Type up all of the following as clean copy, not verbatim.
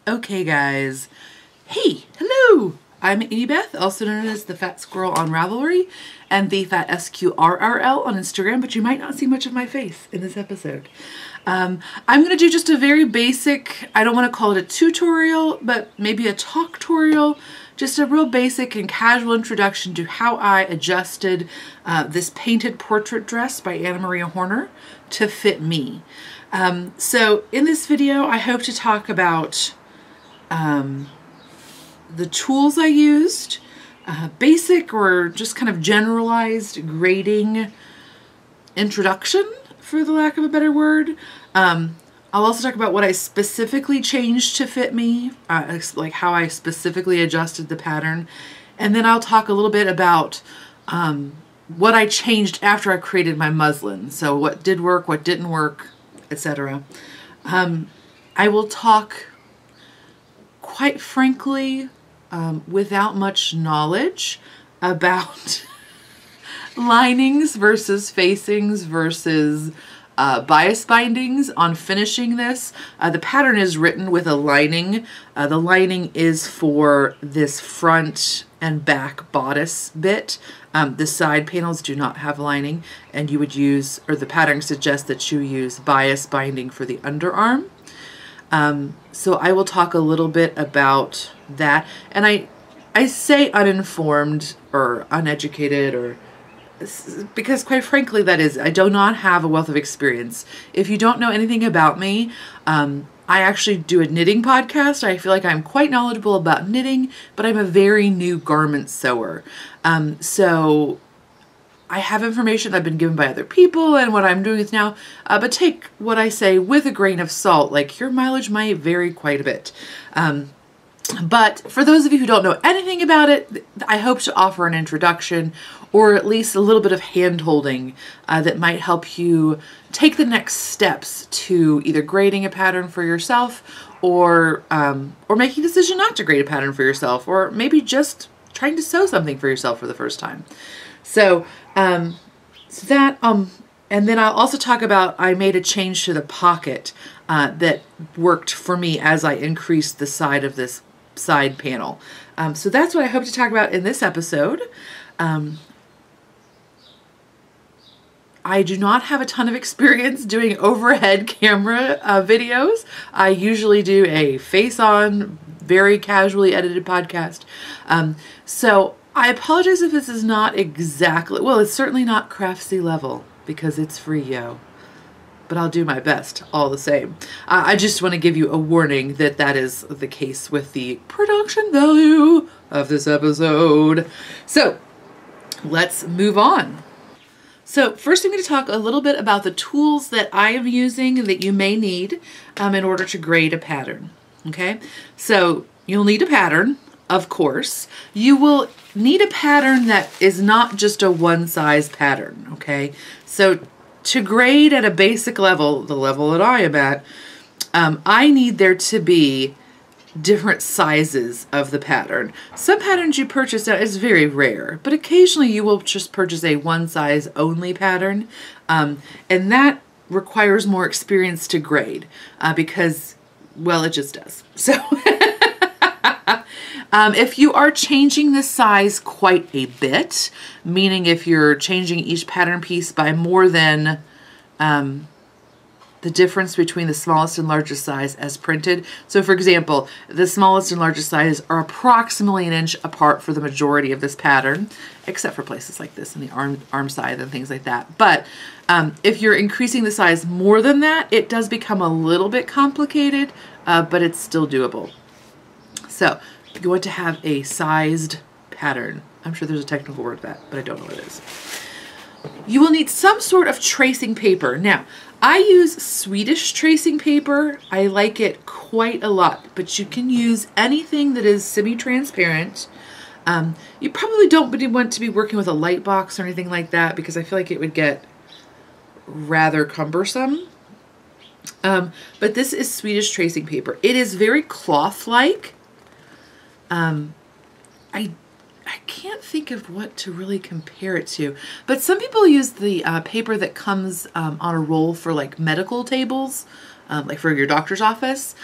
Okay guys, hey, hello! I'm Amy Beth, also known as the Fat Squirrel on Ravelry and the Fat SQRRL on Instagram, but you might not see much of my face in this episode. I'm going to do just a very basic, I don't want to call it a tutorial, but maybe a talk-torial, just a real basic and casual introduction to how I adjusted this painted portrait dress by Anna Maria Horner to fit me. So in this video, I hope to talk about the tools I used, basic or just kind of generalized grading introduction, for the lack of a better word. I'll also talk about what I specifically changed to fit me, like how I specifically adjusted the pattern. And then I'll talk a little bit about what I changed after I created my muslin. So what did work, what didn't work, etc. I will talk, quite frankly, without much knowledge about linings versus facings versus bias bindings on finishing this. The pattern is written with a lining. The lining is for this front and back bodice bit. The side panels do not have lining, and you would use, or the pattern suggests that you use bias binding for the underarm. So I will talk a little bit about that. And I say uninformed or uneducated, or because quite frankly that is, I do not have a wealth of experience. If you don't know anything about me, I actually do a knitting podcast. I feel like I'm quite knowledgeable about knitting, but I'm a very new garment sewer. So I have information I've been given by other people and what I'm doing is now, but take what I say with a grain of salt. Like, your mileage might vary quite a bit. But for those of you who don't know anything about it, I hope to offer an introduction or at least a little bit of hand-holding that might help you take the next steps to either grading a pattern for yourself or making a decision not to grade a pattern for yourself, or maybe just trying to sew something for yourself for the first time. So, and then I'll also talk about, I made a change to the pocket that worked for me as I increased the side of this side panel. So that's what I hope to talk about in this episode. I do not have a ton of experience doing overhead camera videos. I usually do a face-on, very casually edited podcast. So I apologize if this is not exactly, well, it's certainly not Craftsy level because it's free, yo. But I'll do my best all the same. I just want to give you a warning that that is the case with the production value of this episode. So let's move on. So first I'm going to talk a little bit about the tools that I am using and that you may need in order to grade a pattern. Okay, so you'll need a pattern, of course. You will need a pattern that is not just a one-size pattern, okay? So to grade at a basic level, the level that I am at, I need there to be different sizes of the pattern. Some patterns you purchase out is very rare, but occasionally you will just purchase a one size only pattern, and that requires more experience to grade because, well, it just does. So if you are changing the size quite a bit, meaning if you're changing each pattern piece by more than the difference between the smallest and largest size as printed. So for example, the smallest and largest sizes are approximately 1 inch apart for the majority of this pattern, except for places like this in the arm side and things like that. But if you're increasing the size more than that, it does become a little bit complicated, but it's still doable. So you want to have a sized pattern. I'm sure there's a technical word for that, but I don't know what it is. You will need some sort of tracing paper. Now, I use Swedish tracing paper. I like it quite a lot, but you can use anything that is semi-transparent. You probably don't really want to be working with a light box or anything like that because I feel like it would get rather cumbersome. But this is Swedish tracing paper. It is very cloth-like. I can't think of what to really compare it to, but some people use the paper that comes on a roll for like medical tables, like for your doctor's office.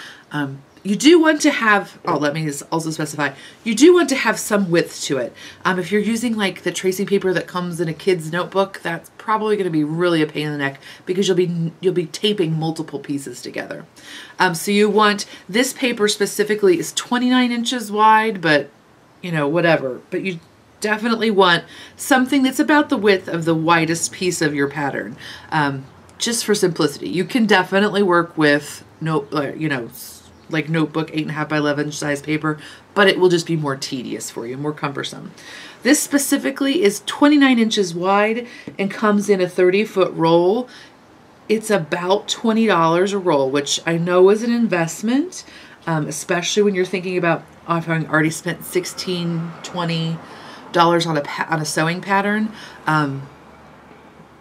You do want to have, oh, let me also specify, you do want to have some width to it. If you're using like the tracing paper that comes in a kid's notebook, that's probably going to be really a pain in the neck because you'll be taping multiple pieces together. So you want, this paper specifically is 29 inches wide, but you know, whatever. But you definitely want something that's about the width of the widest piece of your pattern. Just for simplicity. You can definitely work with like notebook 8.5 by 11 size paper, but it will just be more tedious for you, more cumbersome. This specifically is 29 inches wide and comes in a 30-foot roll. It's about $20 a roll, which I know is an investment, especially when you're thinking about having already spent $16, $20 on a sewing pattern.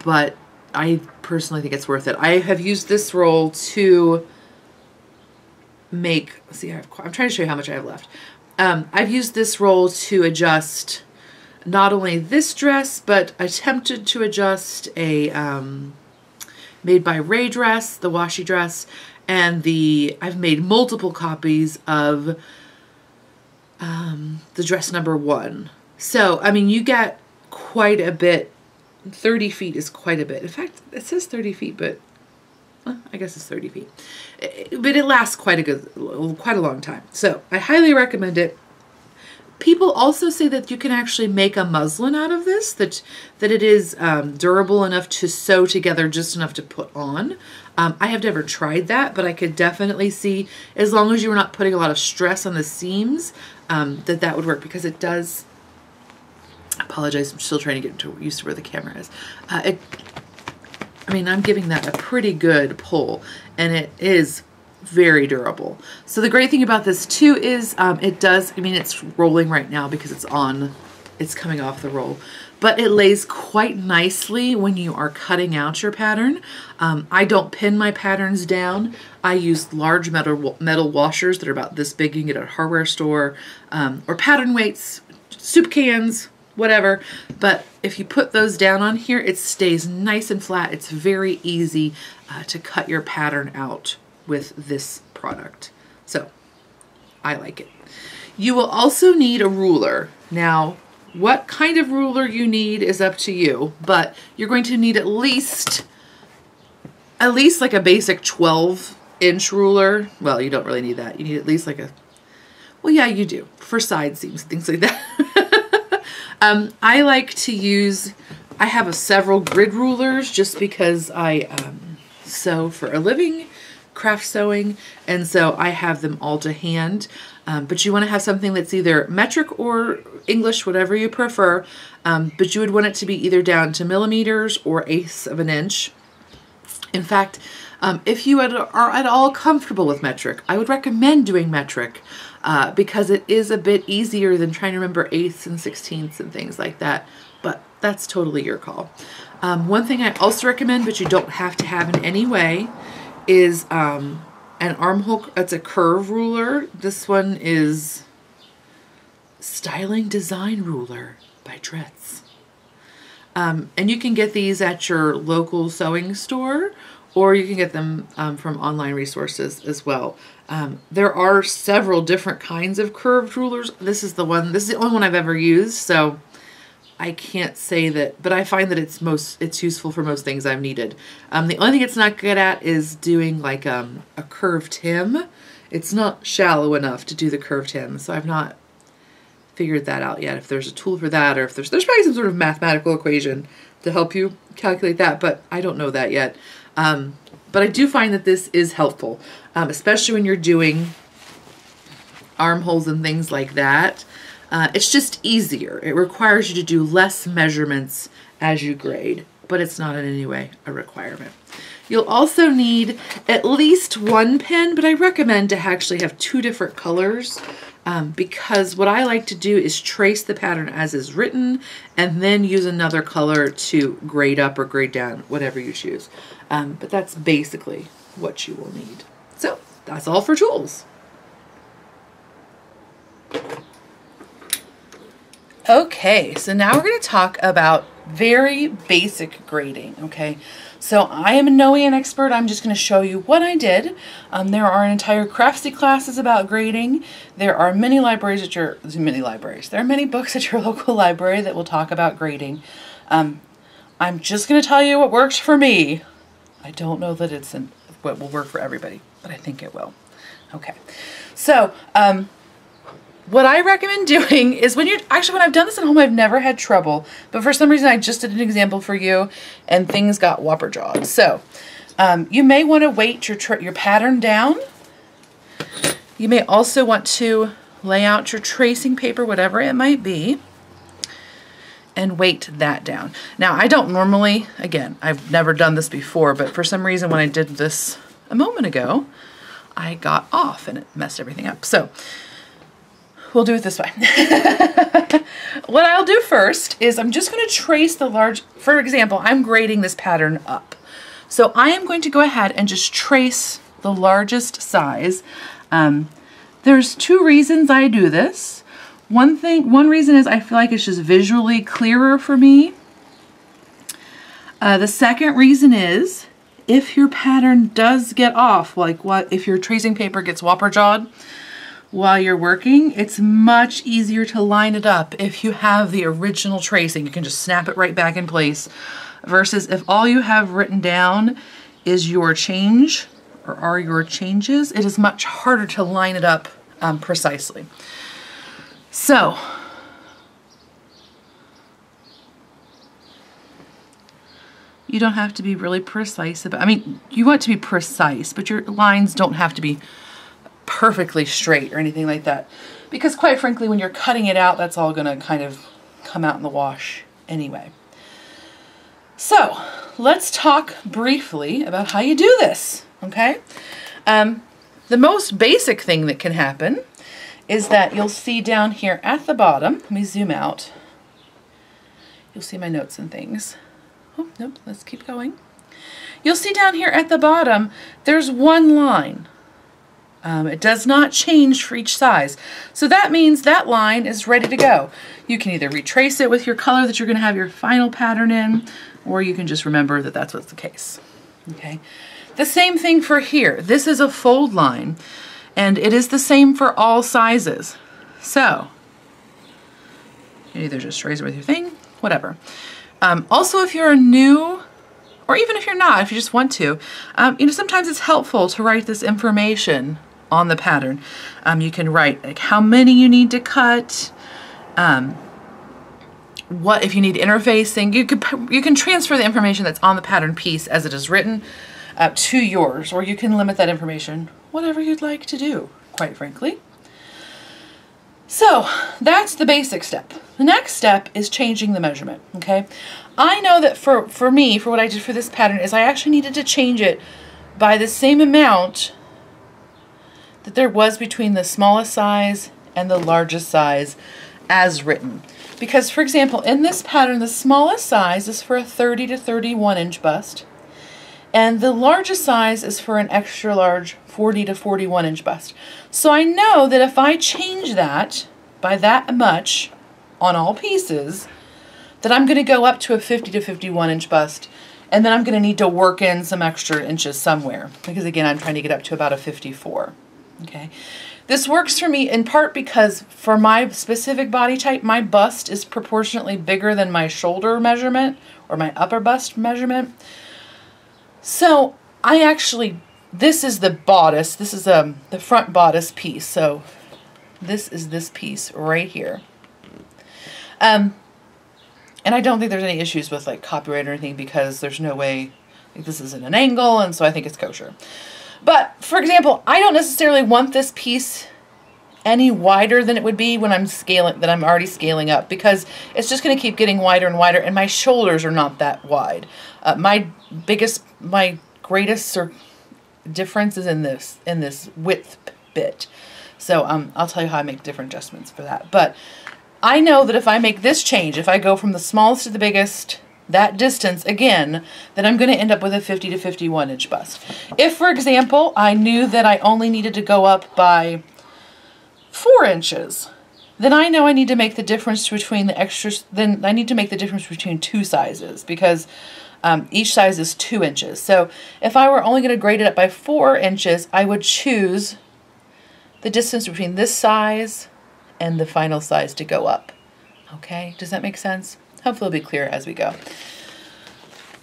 But I personally think it's worth it. I have used this roll to make, see, I'm trying to show you how much I have left. I've used this roll to adjust not only this dress, but attempted to adjust a Made by Ray dress, the washi dress, and I've made multiple copies of the dress number 1. So, I mean, you get quite a bit. 30 feet is quite a bit. In fact, it says 30 feet, but I guess it's 30 feet. But it lasts quite a long time. So I highly recommend it. People also say that you can actually make a muslin out of this, that it is durable enough to sew together, just enough to put on. I have never tried that, but I could definitely see, as long as you're not putting a lot of stress on the seams, that would work, because it does. I apologize, I'm still trying to get used to where the camera is. I mean, I'm giving that a pretty good pull, and it is very durable. So the great thing about this too is it does, I mean, it's rolling right now because it's coming off the roll, but it lays quite nicely when you are cutting out your pattern. I don't pin my patterns down. I use large metal washers that are about this big. You can get at a hardware store, or pattern weights, soup cans, whatever. But if you put those down on here, it stays nice and flat. It's very easy to cut your pattern out with this product. So I like it. You will also need a ruler. Now, what kind of ruler you need is up to you, but you're going to need at least like a basic 12-inch ruler. Well, you don't really need that. You need at least like well, yeah, you do, for side seams, things like that. I like to use, I have several grid rulers just because I sew for a living, craft sewing, and so I have them all to hand. But you want to have something that's either metric or English, whatever you prefer, but you would want it to be either down to millimeters or 1/8 of an inch. In fact, if you are at all comfortable with metric, I would recommend doing metric because it is a bit easier than trying to remember 1/8 and 1/16 and things like that, but that's totally your call. One thing I also recommend, but you don't have to have in any way, is an armhole. It's a curve ruler. This one is Styling Design Ruler by Dretz. And you can get these at your local sewing store, or you can get them from online resources as well. There are several different kinds of curved rulers. This is the only one I've ever used, so I can't say that, but I find that it's useful for most things I've needed. The only thing it's not good at is doing like a curved hem. It's not shallow enough to do the curved hem, so I've not figured that out yet. If there's a tool for that, or if there's probably some sort of mathematical equation to help you calculate that, but I don't know that yet. But I do find that this is helpful, especially when you're doing armholes and things like that. It's just easier. It requires you to do less measurements as you grade, but it's not in any way a requirement. You'll also need at least one pen, but I recommend to actually have 2 different colors because what I like to do is trace the pattern as is written and then use another color to grade up or grade down, whatever you choose. But that's basically what you will need. So that's all for tools. Okay, so now we're going to talk about very basic grading, okay? So I am no way an expert. I'm just going to show you what I did. There are entire Craftsy classes about grading. There are many libraries at your, there are many books at your local library that will talk about grading. I'm just going to tell you what works for me. I don't know that it's what will work for everybody, but I think it will. Okay, so what I recommend doing is when I've done this at home, I've never had trouble, but for some reason I just did an example for you and things got whopper jawed. So you may want to weight your pattern down. You may also want to lay out your tracing paper, whatever it might be, and weight that down. Now I don't normally, again, I've never done this before, but for some reason when I did this a moment ago, I got off and it messed everything up. So we'll do it this way. What I'll do first is I'm just going to trace the large, for example, I'm grading this pattern up. So I am going to go ahead and just trace the largest size. There's two reasons I do this. One reason is I feel like it's just visually clearer for me. The second reason is if your pattern does get off, like if your tracing paper gets whopper jawed while you're working, it's much easier to line it up if you have the original tracing. You can just snap it right back in place versus if all you have written down is your change or are your changes, it is much harder to line it up precisely. So you don't have to be really precise about, I mean, you want to be precise, but your lines don't have to be perfectly straight or anything like that. Because quite frankly, when you're cutting it out, that's all gonna kind of come out in the wash anyway. So let's talk briefly about how you do this, okay? The most basic thing that can happen is that you'll see down here at the bottom, let me zoom out. You'll see my notes and things. Oh, nope, let's keep going. You'll see down here at the bottom, there's one line. It does not change for each size. So that means that line is ready to go. You can either retrace it with your color that you're going to have your final pattern in, or you can just remember that that's what's the case. Okay. The same thing for here. This is a fold line, and it is the same for all sizes. So you either just trace it with your thing, whatever. Also, if you're new, or even if you're not, if you just want to, you know, sometimes it's helpful to write this information on the pattern. You can write like how many you need to cut, what if you need interfacing. You can transfer the information that's on the pattern piece as it is written to yours, or you can limit that information, whatever you'd like to do, quite frankly. So that's the basic step. The next step is changing the measurement, okay? I know that for me, for what I did for this pattern, is I actually needed to change it by the same amount that there was between the smallest size and the largest size as written. Because, for example, in this pattern, the smallest size is for a 30 to 31 inch bust, and the largest size is for an extra large 40 to 41 inch bust. So I know that if I change that by that much on all pieces, that I'm going to go up to a 50 to 51 inch bust, and then I'm going to need to work in some extra inches somewhere, because again, I'm trying to get up to about a 54. Okay, this works for me in part because for my specific body type, my bust is proportionately bigger than my shoulder measurement or my upper bust measurement. So I actually, this is the bodice, this is the front bodice piece. So this is this piece right here. And I don't think there's any issues with like copyright or anything, because there's no way, like, this is at an angle, and so I think it's kosher. But for example, I don't necessarily want this piece any wider than it would be when I'm scaling, that I'm already scaling up, because it's just going to keep getting wider and wider, and my shoulders are not that wide. My greatest difference is in this width bit. So I'll tell you how I make different adjustments for that. But I know that if I make this change, if I go from the smallest to the biggest, that distance again, then I'm going to end up with a 50 to 51 inch bust. If, for example, I knew that I only needed to go up by 4 inches, then I know I need to make the difference between the extras. Then I need to make the difference between two sizes because each size is 2 inches. So if I were only going to grade it up by 4 inches, I would choose the distance between this size and the final size to go up. Okay, does that make sense? Hopefully it'll be clear as we go.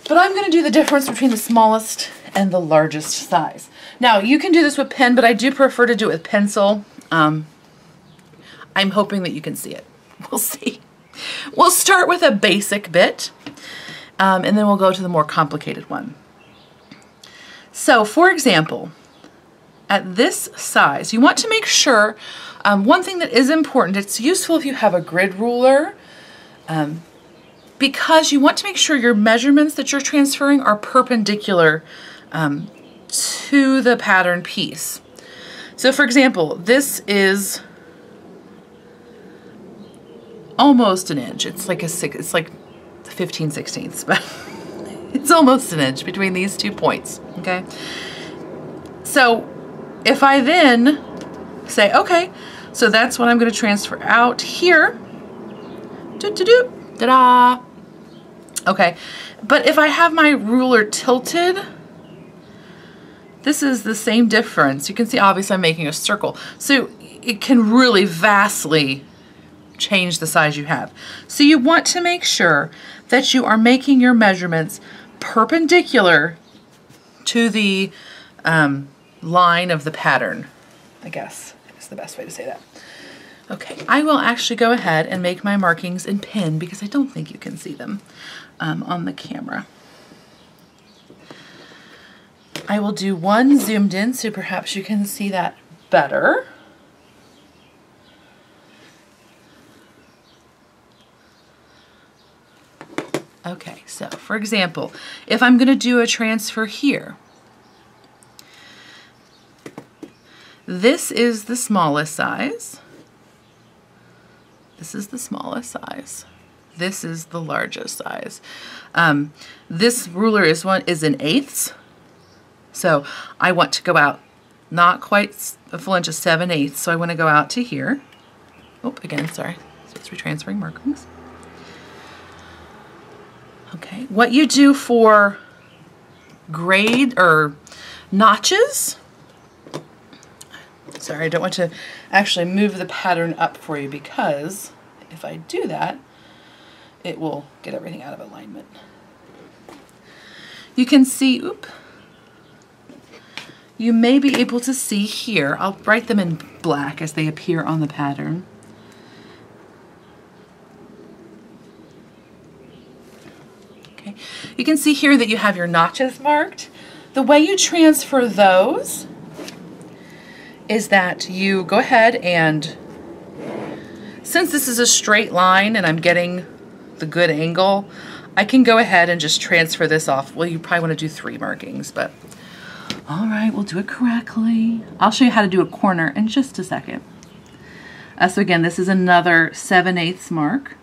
But I'm going to do the difference between the smallest and the largest size. Now, you can do this with pen, but I do prefer to do it with pencil. I'm hoping that you can see it. We'll see. We'll start with a basic bit, and then we'll go to the more complicated one. So, for example, at this size, you want to make sure, one thing that is important, it's useful if you have a grid ruler, because you want to make sure your measurements that you're transferring are perpendicular to the pattern piece. So for example, this is almost an inch. It's like it's like 15/16, but it's almost an inch between these 2 points, okay? So if I then say, okay, so that's what I'm going to transfer out here. Ta-da! Okay, but if I have my ruler tilted, this is the same difference. You can see obviously I'm making a circle. So it can really vastly change the size you have. So you want to make sure that you are making your measurements perpendicular to the line of the pattern, I guess is the best way to say that. Okay, I will actually go ahead and make my markings in pen because I don't think you can see them on the camera. I will do one zoomed in so perhaps you can see that better. Okay, so for example, if I'm going to do a transfer here, this is the smallest size. This is the smallest size. This is the largest size. This ruler is in eighths. So I want to go out not quite a full inch, 7/8. So I want to go out to here. Oh, again, sorry. Supposed to be transferring markings. Okay, what you do for grade or notches. Sorry, I don't want to actually move the pattern up for you because if I do that, it will get everything out of alignment. You can see, you may be able to see here, I'll write them in black as they appear on the pattern. Okay, you can see here that you have your notches marked. The way you transfer those is that you go ahead and, since this is a straight line and I'm getting the good angle, I can go ahead and just transfer this off. Well, you probably want to do 3 markings, but all right, we'll do it correctly. I'll show you how to do a corner in just a second. So again, this is another 7/8 mark.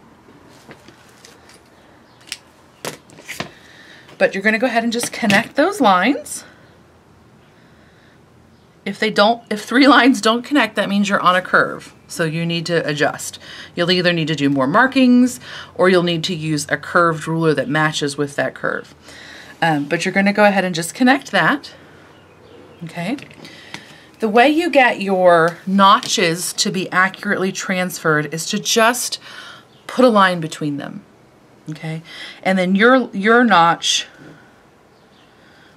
But you're going to go ahead and just connect those lines. If 3 lines don't connect, that means you're on a curve. So you need to adjust. You'll either need to do more markings or you'll need to use a curved ruler that matches with that curve. But you're going to go ahead and just connect that. Okay. The way you get your notches to be accurately transferred is to just put a line between them. Okay. And then your notch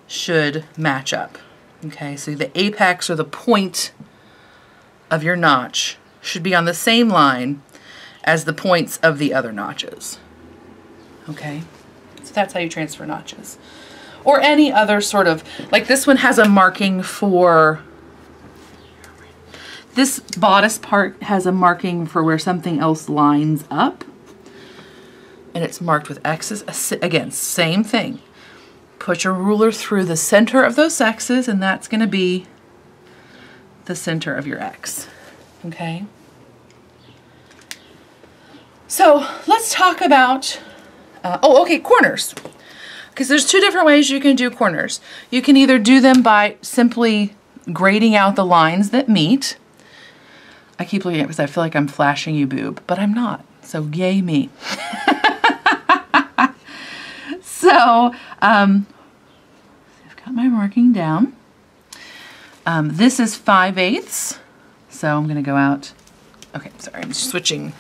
should match up. Okay, so the apex or the point of your notch should be on the same line as the points of the other notches. Okay, so that's how you transfer notches. Or any other sort of, like this one has a marking for, this bodice part has a marking for where something else lines up. And it's marked with X's. Again, same thing. Put your ruler through the center of those X's and that's going to be the center of your X. Okay? So let's talk about, corners. Because there's 2 different ways you can do corners. You can either do them by simply grading out the lines that meet. I keep looking at it because I feel like I'm flashing you boob, but I'm not. So yay me. So I've got my marking down. This is 5/8. So I'm going to go out. Okay, sorry, I'm switching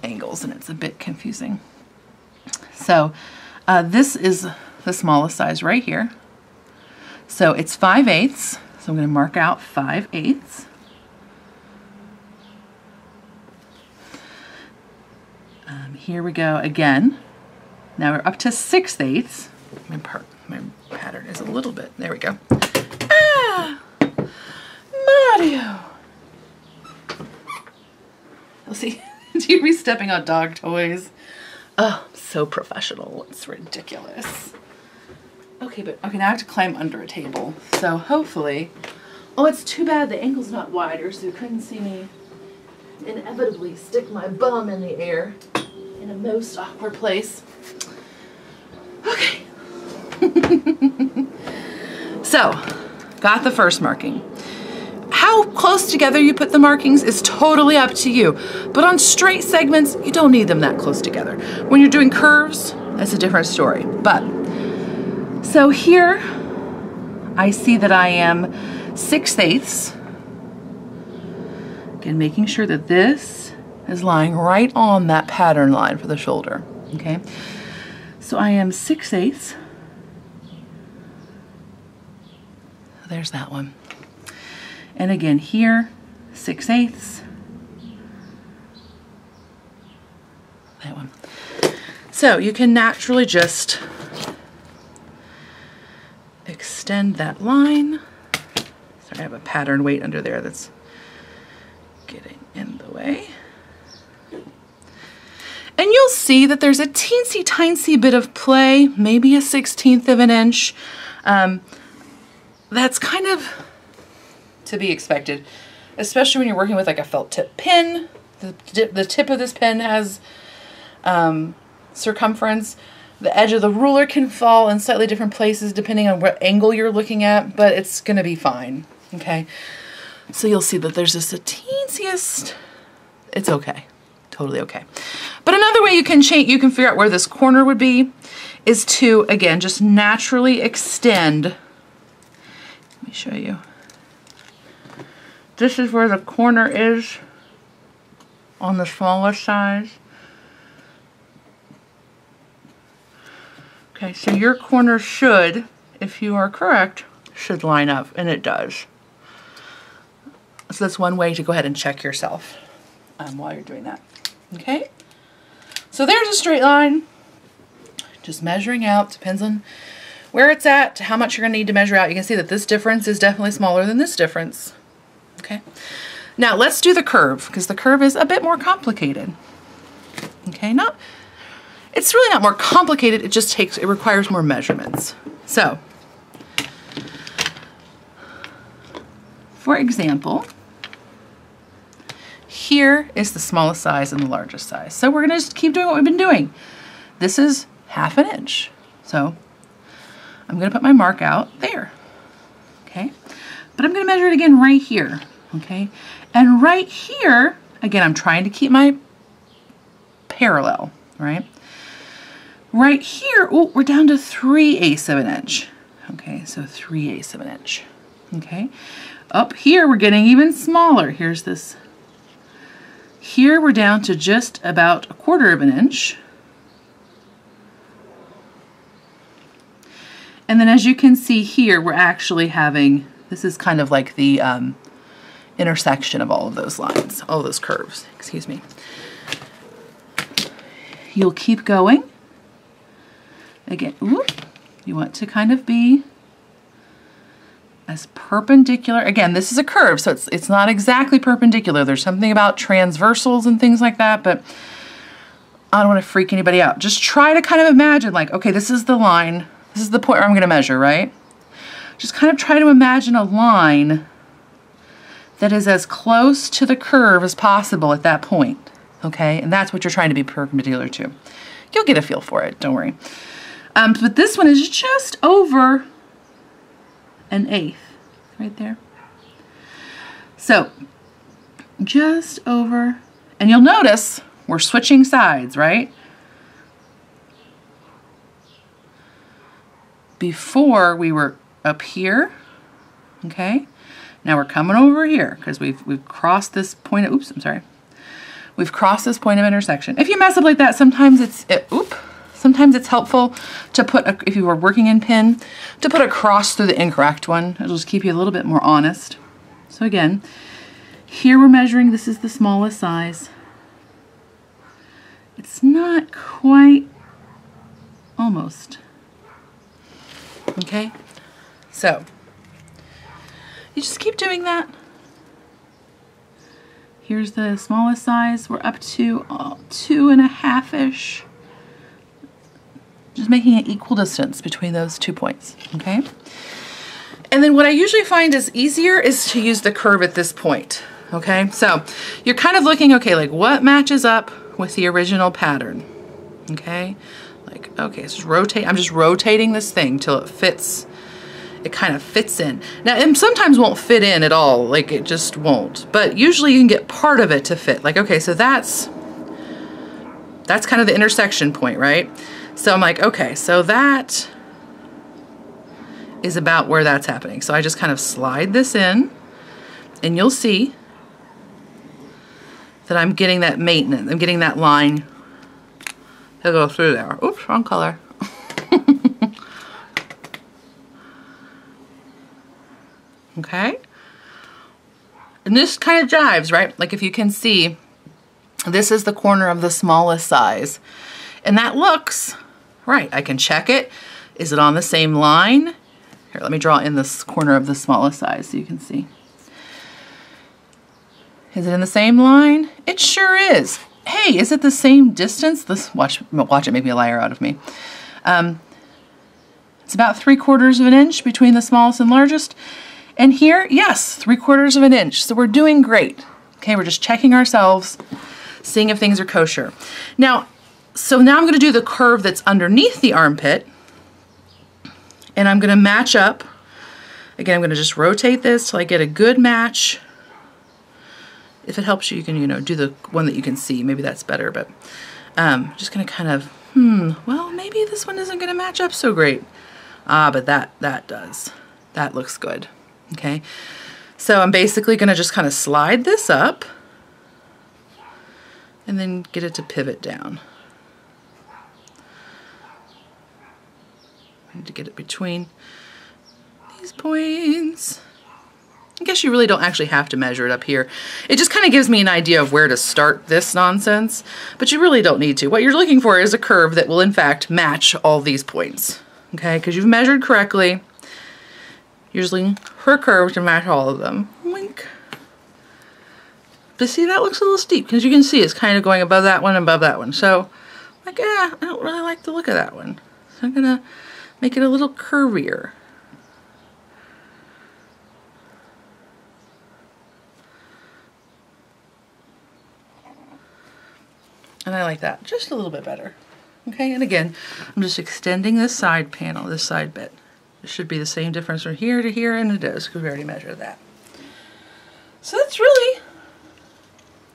angles and it's a bit confusing. So this is the smallest size right here. So it's 5/8. So I'm going to mark out 5/8. Here we go again. Now we're up to 6/8. My pattern is a little bit, there we go. Ah! Mario! You'll see, do you be stepping on dog toys? Oh, so professional, it's ridiculous. Okay, now I have to climb under a table. So hopefully, oh, it's too bad the angle's not wider so you couldn't see me inevitably stick my bum in the air in a most awkward place. Okay. So, got the first marking. How close together you put the markings is totally up to you, but on straight segments, you don't need them that close together. When you're doing curves, that's a different story. But, so here, I see that I am 6/8. Again, making sure that this is lying right on that pattern line for the shoulder, okay? So I am 6/8. There's that one. And again here, 6/8. That one. So you can naturally just extend that line. Sorry, I have a pattern weight under there that's getting in the way. And you'll see that there's a teensy tiny bit of play, maybe a 1/16 of an inch. That's kind of to be expected, especially when you're working with like a felt tip pin. The tip of this pin has circumference. The edge of the ruler can fall in slightly different places depending on what angle you're looking at, but it's gonna be fine, okay? So you'll see that there's just the teensiest, it's okay, totally okay. But another way you can figure out where this corner would be is to, again, just naturally extend. Let me show you. This is where the corner is on the smallest size. Okay, so your corner should, if you are correct, should line up, and it does. So that's one way to go ahead and check yourself while you're doing that. Okay? So there's a straight line. Just measuring out, depends on where it's at, how much you're going to need to measure out. You can see that this difference is definitely smaller than this difference. Okay? Now let's do the curve, because the curve is a bit more complicated. Okay? It's really not more complicated, it requires more measurements. So, for example, here is the smallest size and the largest size. So we're going to just keep doing what we've been doing. This is 1/2 inch. So I'm going to put my mark out there. Okay? But I'm going to measure it again right here. Okay? And right here, again, I'm trying to keep my parallel, right? Right here, oh, we're down to 3/8 of an inch. Okay, so 3/8 of an inch. Okay? Up here, we're getting even smaller. Here's this. Here, we're down to just about 1/4 of an inch. And then as you can see here, we're actually having, this is kind of like the intersection of all of those lines, all of those curves, excuse me. You'll keep going. Again, you want to kind of be as perpendicular. Again, this is a curve, so it's not exactly perpendicular. There's something about transversals and things like that, but I don't want to freak anybody out. Just try to kind of imagine, like, okay, this is the line. This is the point where I'm going to measure, right? Just kind of try to imagine a line that is as close to the curve as possible at that point, okay? And that's what you're trying to be perpendicular to. You'll get a feel for it, don't worry. But this one is just over 1/8, right there. So just over, and you'll notice we're switching sides, right? Before we were up here, okay? Now we're coming over here because we've crossed this point of, oops, I'm sorry. We've crossed this point of intersection. If you mess up like that, sometimes it's helpful to put, if you were working in pin, to put a cross through the incorrect one. It'll just keep you a little bit more honest. So again, here we're measuring, this is the smallest size. It's not quite, almost. Okay, so you just keep doing that. Here's the smallest size. We're up to 2.5-ish. Just making an equal distance between those 2 points, okay? And then what I usually find is easier is to use the curve at this point, okay? So you're kind of looking, okay, like what matches up with the original pattern, okay? Like, okay, so I'm just rotating this thing till it fits. It kind of fits in. Now, it sometimes won't fit in at all, like it just won't. But usually you can get part of it to fit. Like, okay, so that's kind of the intersection point, right? So I'm like, okay, so that is about where that's happening. So I just kind of slide this in, and you'll see that I'm getting that maintenance. I'm getting that line to go through there. Oops, wrong color. Okay, and this kind of jives, right? Like if you can see, this is the corner of the smallest size, and that looks right. I can check it. Is it on the same line? Here, let me draw in this corner of the smallest size so you can see. Is it in the same line? It sure is. Hey, is it the same distance? Watch it make me a liar out of me. It's about 3/4 of an inch between the smallest and largest. And here, yes, 3/4 of an inch. So we're doing great. Okay, we're just checking ourselves, seeing if things are kosher. Now, I'm going to do the curve that's underneath the armpit, and I'm going to match up. Again, I'm going to just rotate this till I get a good match. If it helps you, you can, do the one that you can see. Maybe that's better, but just going to kind of, well, maybe this one isn't going to match up so great. But that does. That looks good. Okay, so I'm basically going to just kind of slide this up and then get it to pivot down. I need to get it between these points. I guess you really don't actually have to measure it up here. It just kind of gives me an idea of where to start this nonsense, but you really don't need to. What you're looking for is a curve that will in fact match all these points, okay, because you've measured correctly. Usually her curve to match all of them. Wink. But see, that looks a little steep because you can see it's kind of going above that one and above that one. So, like, I don't really like the look of that one. So I'm gonna make it a little curvier. And I like that just a little bit better. Okay, and again, I'm just extending this side panel, this side bit. It should be the same difference from here to here, and it is, because we already measured that. So that's really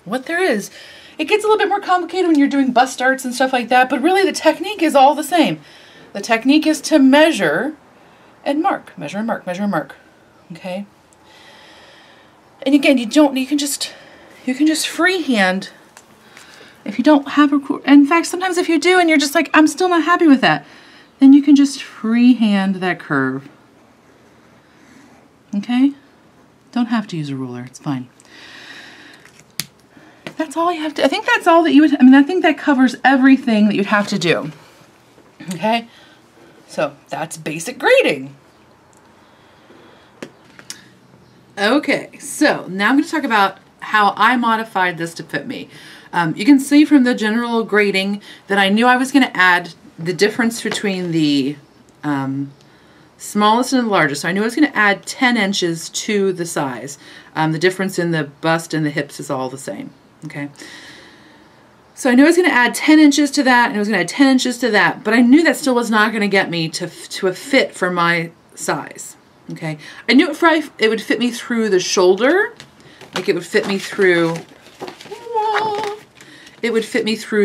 what there is. It gets a little bit more complicated when you're doing bust darts and stuff like that, but really the technique is all the same. The technique is to measure and mark. Measure and mark, measure and mark. Okay? And again, you can just freehand if you don't have a, in fact, sometimes if you do and you're just like, I'm still not happy with that, then you can just freehand that curve. Okay? Don't have to use a ruler, it's fine. That's all you have to, I think that's all that you would, I think that covers everything that you'd have to do. Okay? So that's basic grading. Okay, so now I'm going to talk about how I modified this to fit me. You can see from the general grading that I knew I was going to add the difference between the smallest and the largest. So I knew I was going to add 10 inches to the size. The difference in the bust and the hips is all the same. Okay. So I knew I was going to add 10 inches to that, and I was going to add 10 inches to that, but I knew that still was not going to get me to a fit for my size. Okay. I knew it would fit me through the shoulder. Like it would fit me through,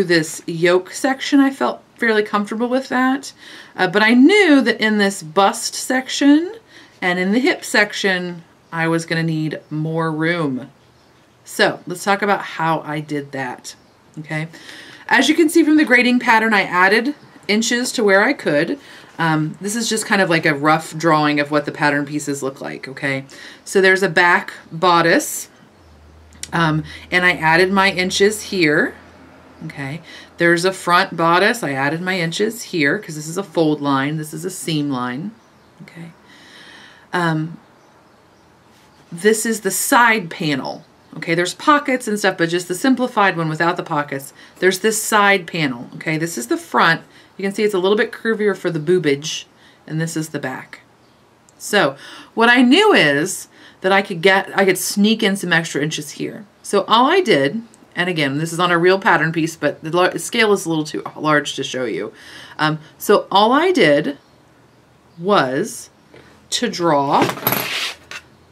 this yoke section. I felt fairly comfortable with that. But I knew that in this bust section and in the hip section, I was going to need more room. So let's talk about how I did that. Okay. As you can see from the grading pattern, I added inches to where I could. This is just kind of like a rough drawing of what the pattern pieces look like. Okay. So there's a back bodice. And I added my inches here. Okay. There's a front bodice. I added my inches here because this is a fold line. This is a seam line. Okay. This is the side panel. Okay, there's pockets and stuff, but just the simplified one without the pockets. There's this side panel. Okay, this is the front. You can see it's a little bit curvier for the boobage, and this is the back. So what I knew is that I could sneak in some extra inches here. So all I did, and again, this is on a real pattern piece, but the scale is a little too large to show you. So all I did was to draw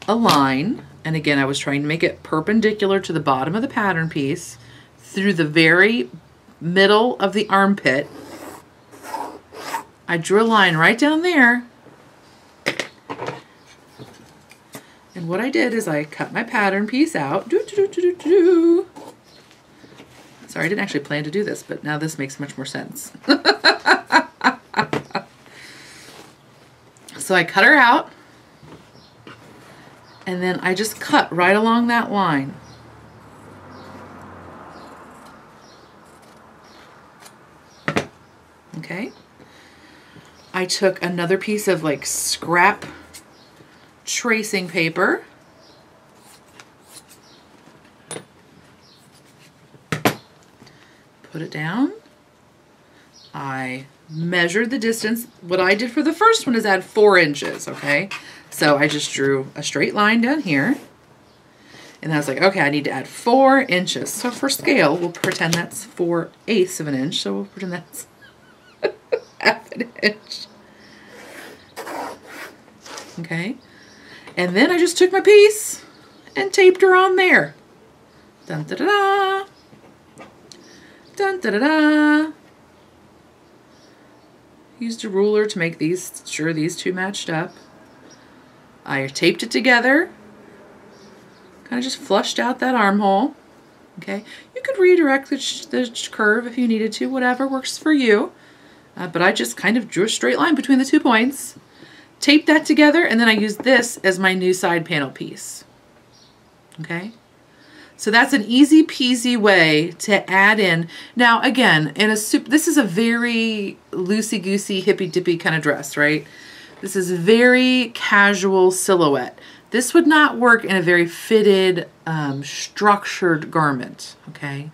a line, and again, I was trying to make it perpendicular to the bottom of the pattern piece through the very middle of the armpit. I drew a line right down there. And what I did is I cut my pattern piece out. Sorry, I didn't actually plan to do this, but now this makes much more sense. So I cut her out. And then I just cut right along that line. Okay. I took another piece of like scrap tracing paper. Put it down. I measured the distance. What I did for the first one is add 4 inches, okay? So I just drew a straight line down here. And I was like, okay, I need to add 4 inches. So for scale, we'll pretend that's 4/8 of an inch. So we'll pretend that's half an inch. Okay. And then I just took my piece and taped her on there. Dun da da da. Dun da da da. Used a ruler to make sure these two matched up. I taped it together. Kind of just flushed out that armhole. Okay. You could redirect the curve if you needed to. Whatever works for you. But I just kind of drew a straight line between the 2 points. Taped that together, and then I used this as my new side panel piece. Okay. So that's an easy peasy way to add in. Now again, this is a very loosey-goosey, hippy-dippy kind of dress, right? This is a very casual silhouette. This would not work in a very fitted, structured garment, okay?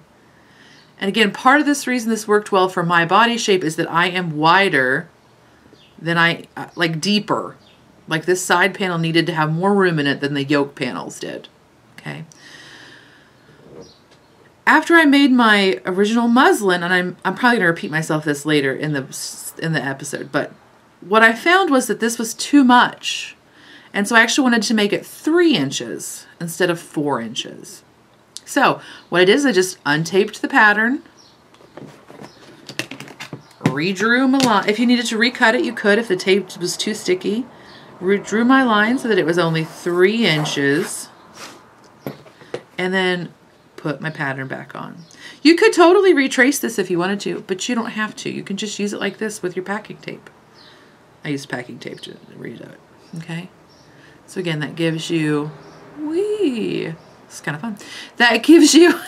And again, part of this reason this worked well for my body shape is that I am wider than like deeper. Like this side panel needed to have more room in it than the yoke panels did, okay? After I made my original muslin, and I'm probably gonna repeat myself this later in the episode, but what I found was that this was too much. And so I actually wanted to make it 3 inches instead of 4 inches. So what I did is I just untaped the pattern, redrew my line. If you needed to recut it, you could if the tape was too sticky. Redrew my line so that it was only 3 inches. And then put my pattern back on. You could totally retrace this if you wanted to, but you don't have to. You can just use it like this with your packing tape. I used packing tape to redo it. Okay. So again, that gives you, it's kind of fun. That gives you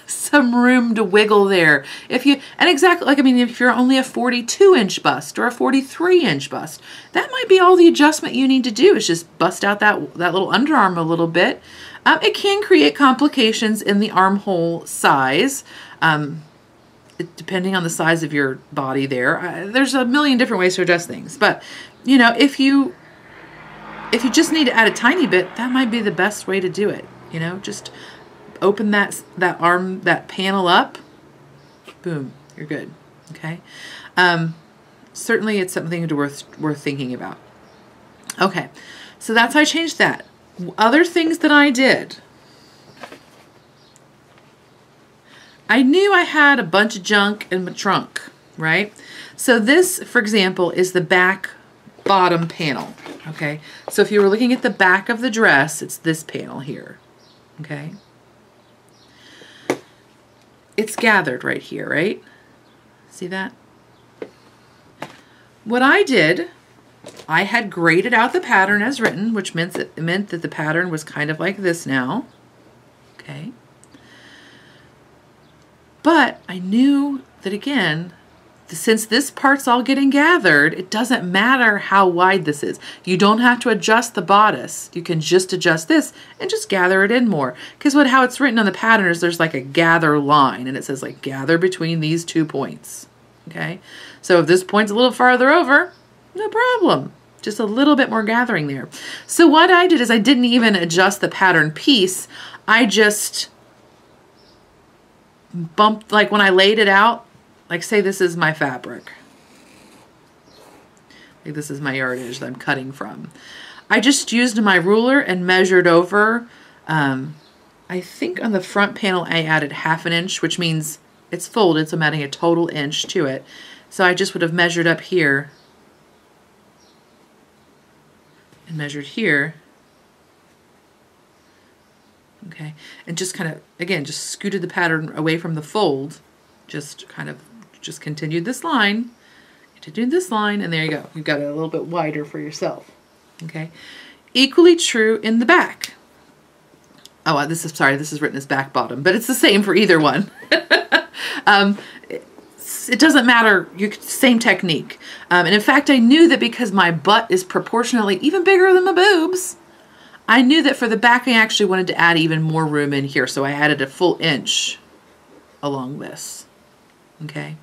some room to wiggle there. If you're only a 42-inch bust or a 43-inch bust, that might be all the adjustment you need to do is just bust out that little underarm a little bit. It can create complications in the armhole size, depending on the size of your body there. There's a million different ways to adjust things. But, you know, if you just need to add a tiny bit, that might be the best way to do it. You know, just open that panel up. Boom, you're good. Okay. Certainly it's something worth thinking about. Okay, so that's how I changed that. Other things that I did. I knew I had a bunch of junk in my trunk, right? So this, for example, is the back bottom panel, okay? So if you were looking at the back of the dress, it's this panel here, okay? It's gathered right here, right? See that? What I did, I had graded out the pattern as written, which meant that the pattern was kind of like this now, okay? But I knew that, again, since this part's all getting gathered, it doesn't matter how wide this is. You don't have to adjust the bodice. You can just adjust this and just gather it in more. Because how it's written on the pattern is there's like a gather line, and it says like gather between these 2 points. Okay, so if this point's a little farther over, no problem. Just a little bit more gathering there. So what I did is I didn't even adjust the pattern piece. I just bumped, like when I laid it out, like say this is my fabric. Like this is my yardage that I'm cutting from. I just used my ruler and measured over. I think on the front panel I added 1/2 inch, which means it's folded, so I'm adding a total inch to it. So I just would have measured up here and measured here. Okay, and just kind of, again, just scooted the pattern away from the fold. Just continued this line, and there you go. You've got it a little bit wider for yourself. Okay, equally true in the back. Oh, this is written as back bottom, but it's the same for either one. It doesn't matter, same technique. And in fact, I knew that because my butt is proportionally even bigger than my boobs, I knew that for the back I actually wanted to add even more room in here, so I added a full inch along this. Okay,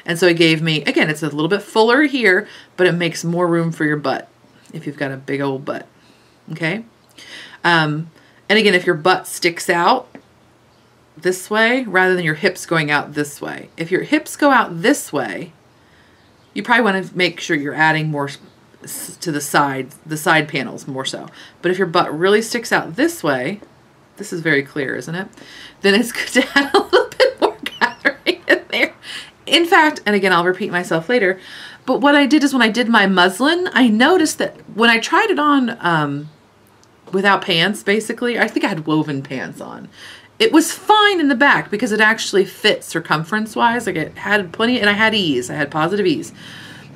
and so it gave me, again, it's a little bit fuller here, but it makes more room for your butt if you've got a big old butt. Okay, and again, if your butt sticks out this way rather than your hips going out this way, if your hips go out this way, you probably want to make sure you're adding more to the side panels more so. But if your butt really sticks out this way, this is very clear, isn't it? Then it's good to add a little bit more gathering in there. In fact, and again, I'll repeat myself later, but what I did is when I did my muslin, I noticed that when I tried it on without pants, basically, I think I had woven pants on. It was fine in the back because it actually fit circumference-wise. Like it had plenty, and I had ease. I had positive ease.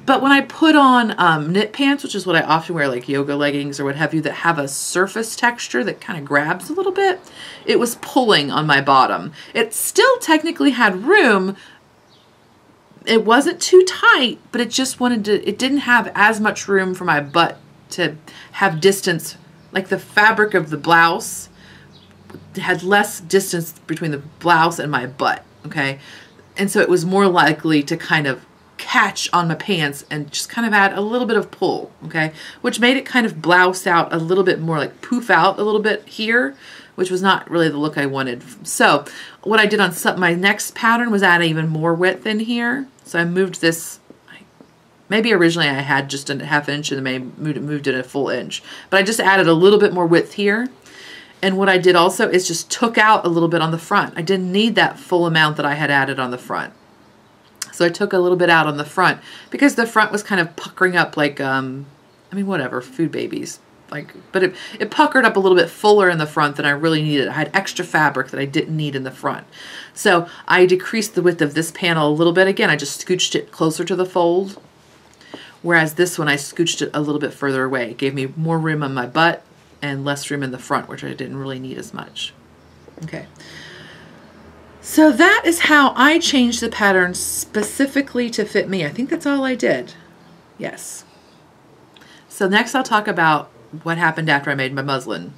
But when I put on knit pants, which is what I often wear, like yoga leggings or what have you, that have a surface texture that kind of grabs a little bit, it was pulling on my bottom. It still technically had room. It wasn't too tight, but it just it didn't have as much room for my butt to have distance. Like the fabric of the blouse had less distance between the blouse and my butt, okay? And so it was more likely to kind of catch on my pants and just kind of add a little bit of pull, okay? Which made it kind of blouse out a little bit more, like poof out a little bit here, which was not really the look I wanted. So what I did on my next pattern was add even more width in here. So I moved this, maybe originally I had just a 1/2 inch and then moved it a full inch, but I just added a little bit more width here. And what I did also is just took out a little bit on the front. I didn't need that full amount that I had added on the front. So I took a little bit out on the front because the front was kind of puckering up like, I mean, whatever, food babies. But it puckered up a little bit fuller in the front than I really needed. I had extra fabric that I didn't need in the front. So I decreased the width of this panel a little bit. Again, I just scooched it closer to the fold. Whereas this one, I scooched it a little bit further away. It gave me more room on my butt and less room in the front, which I didn't really need as much. Okay. So that is how I changed the pattern specifically to fit me. I think that's all I did. Yes. So next I'll talk about what happened after I made my muslin.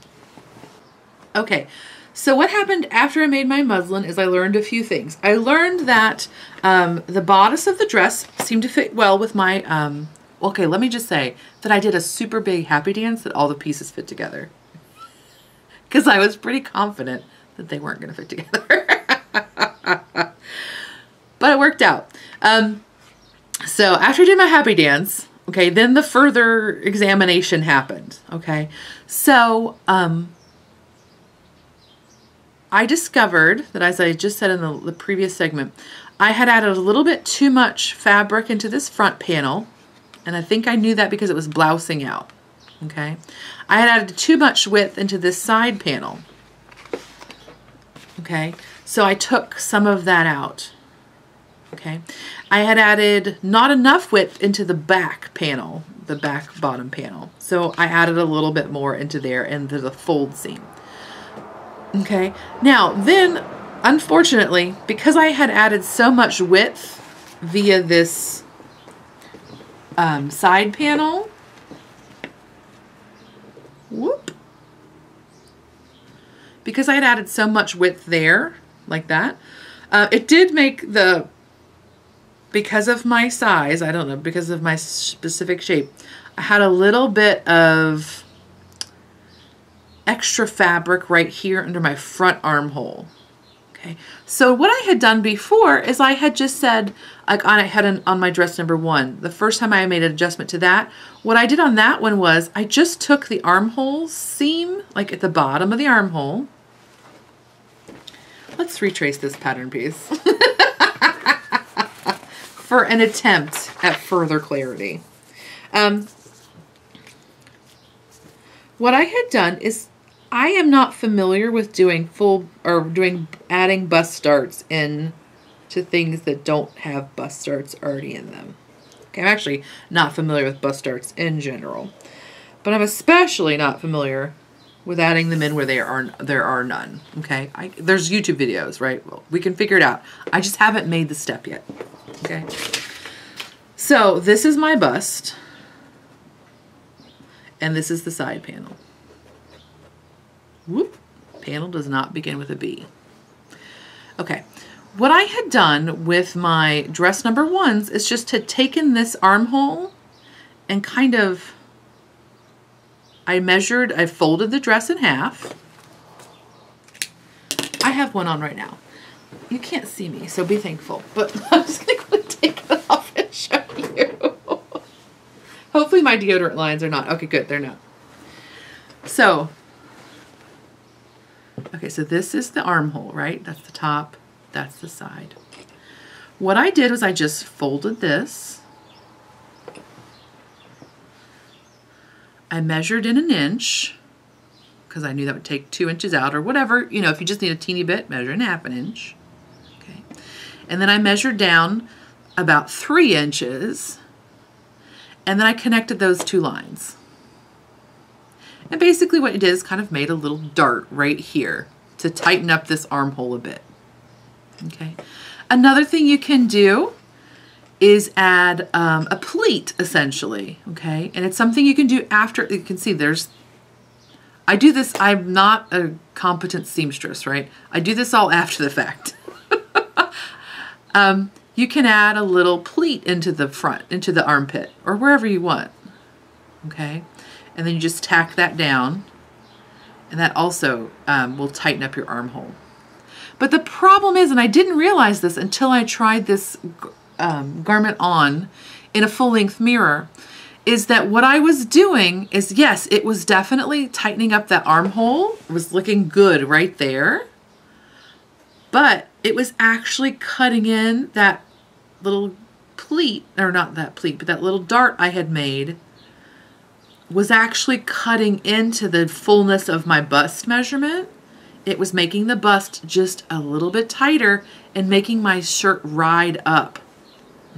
Okay, so what happened after I made my muslin is I learned a few things. I learned that the bodice of the dress seemed to fit well with my, okay, let me just say that I did a super big happy dance that all the pieces fit together. Because I was pretty confident that they weren't going to fit together. But it worked out. So after I did my happy dance, okay, then the further examination happened, okay? So, I I discovered that, as I just said in the previous segment, I had added a little bit too much fabric into this front panel, and I think I knew that because it was blousing out. Okay, I had added too much width into this side panel. Okay, so I took some of that out. Okay, I had added not enough width into the back panel, the back bottom panel. So I added a little bit more into there, into the fold seam. Okay, now then, unfortunately, because I had added so much width via this side panel, because I had added so much width there, like that, it did make the, because of my size, I don't know, because of my specific shape, I had a little bit of extra fabric right here under my front armhole. Okay, so what I had done before is I had just said, like on my dress number 1, the first time I made an adjustment to that, what I did on that one was I just took the armhole seam, like at the bottom of the armhole. Let's retrace this pattern piece for an attempt at further clarity. What I had done is, I am not familiar with doing adding bust starts in to things that don't have bust starts already in them. Okay, I'm actually not familiar with bust starts in general, but I'm especially not familiar with adding them in where there are none. Okay, there's YouTube videos, right? Well, we can figure it out. I just haven't made the step yet. Okay, so this is my bust, and this is the side panel. Whoop, panel does not begin with a B. Okay, what I had done with my dress number 1s is just to taken this armhole and kind of, I folded the dress in half. I have one on right now. You can't see me, so be thankful, but I'm just going to take it off and show you. Hopefully my deodorant lines are not, okay, good, they're not. So, okay, so this is the armhole, right? That's the top, that's the side. What I did was I just folded this. I measured in 1 inch, because I knew that would take 2 inches out or whatever. You know, if you just need a teeny bit, measure in ½ inch. Okay, and then I measured down about 3 inches, and then I connected those 2 lines. And basically what it did is kind of made a little dart right here to tighten up this armhole a bit. Okay. Another thing you can do is add a pleat, essentially. Okay. And it's something you can do after. You can see I do this. I'm not a competent seamstress, right? I do this all after the fact. You can add a little pleat into the front, into the armpit, or wherever you want. Okay. And then you just tack that down, and that also will tighten up your armhole. But the problem is, and I didn't realize this until I tried this garment on in a full-length mirror, is that what I was doing is, yes, it was definitely tightening up that armhole. It was looking good right there. But it was actually cutting in that little pleat, or not that pleat, but that little dart I had made was actually cutting into the fullness of my bust measurement. It was making the bust just a little bit tighter and making my shirt ride up.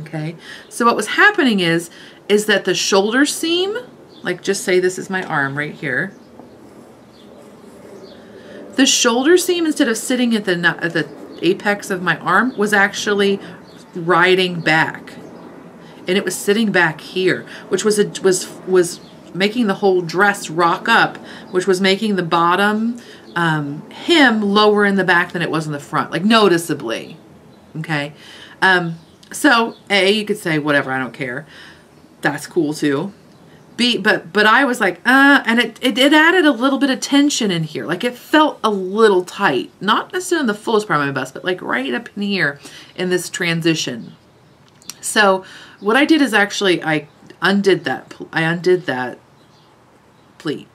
Okay, so what was happening is that the shoulder seam, like just say this is my arm right here, the shoulder seam, instead of sitting at the apex of my arm, was actually riding back, and it was sitting back here, which was making the whole dress rock up, which was making the bottom hem lower in the back than it was in the front, like noticeably. Okay, so A, you could say whatever, I don't care. That's cool too. B, but I was like, and it added a little bit of tension in here. Like it felt a little tight, not necessarily in the fullest part of my bust, but like right up in here in this transition. So what I did is actually I undid that pleat.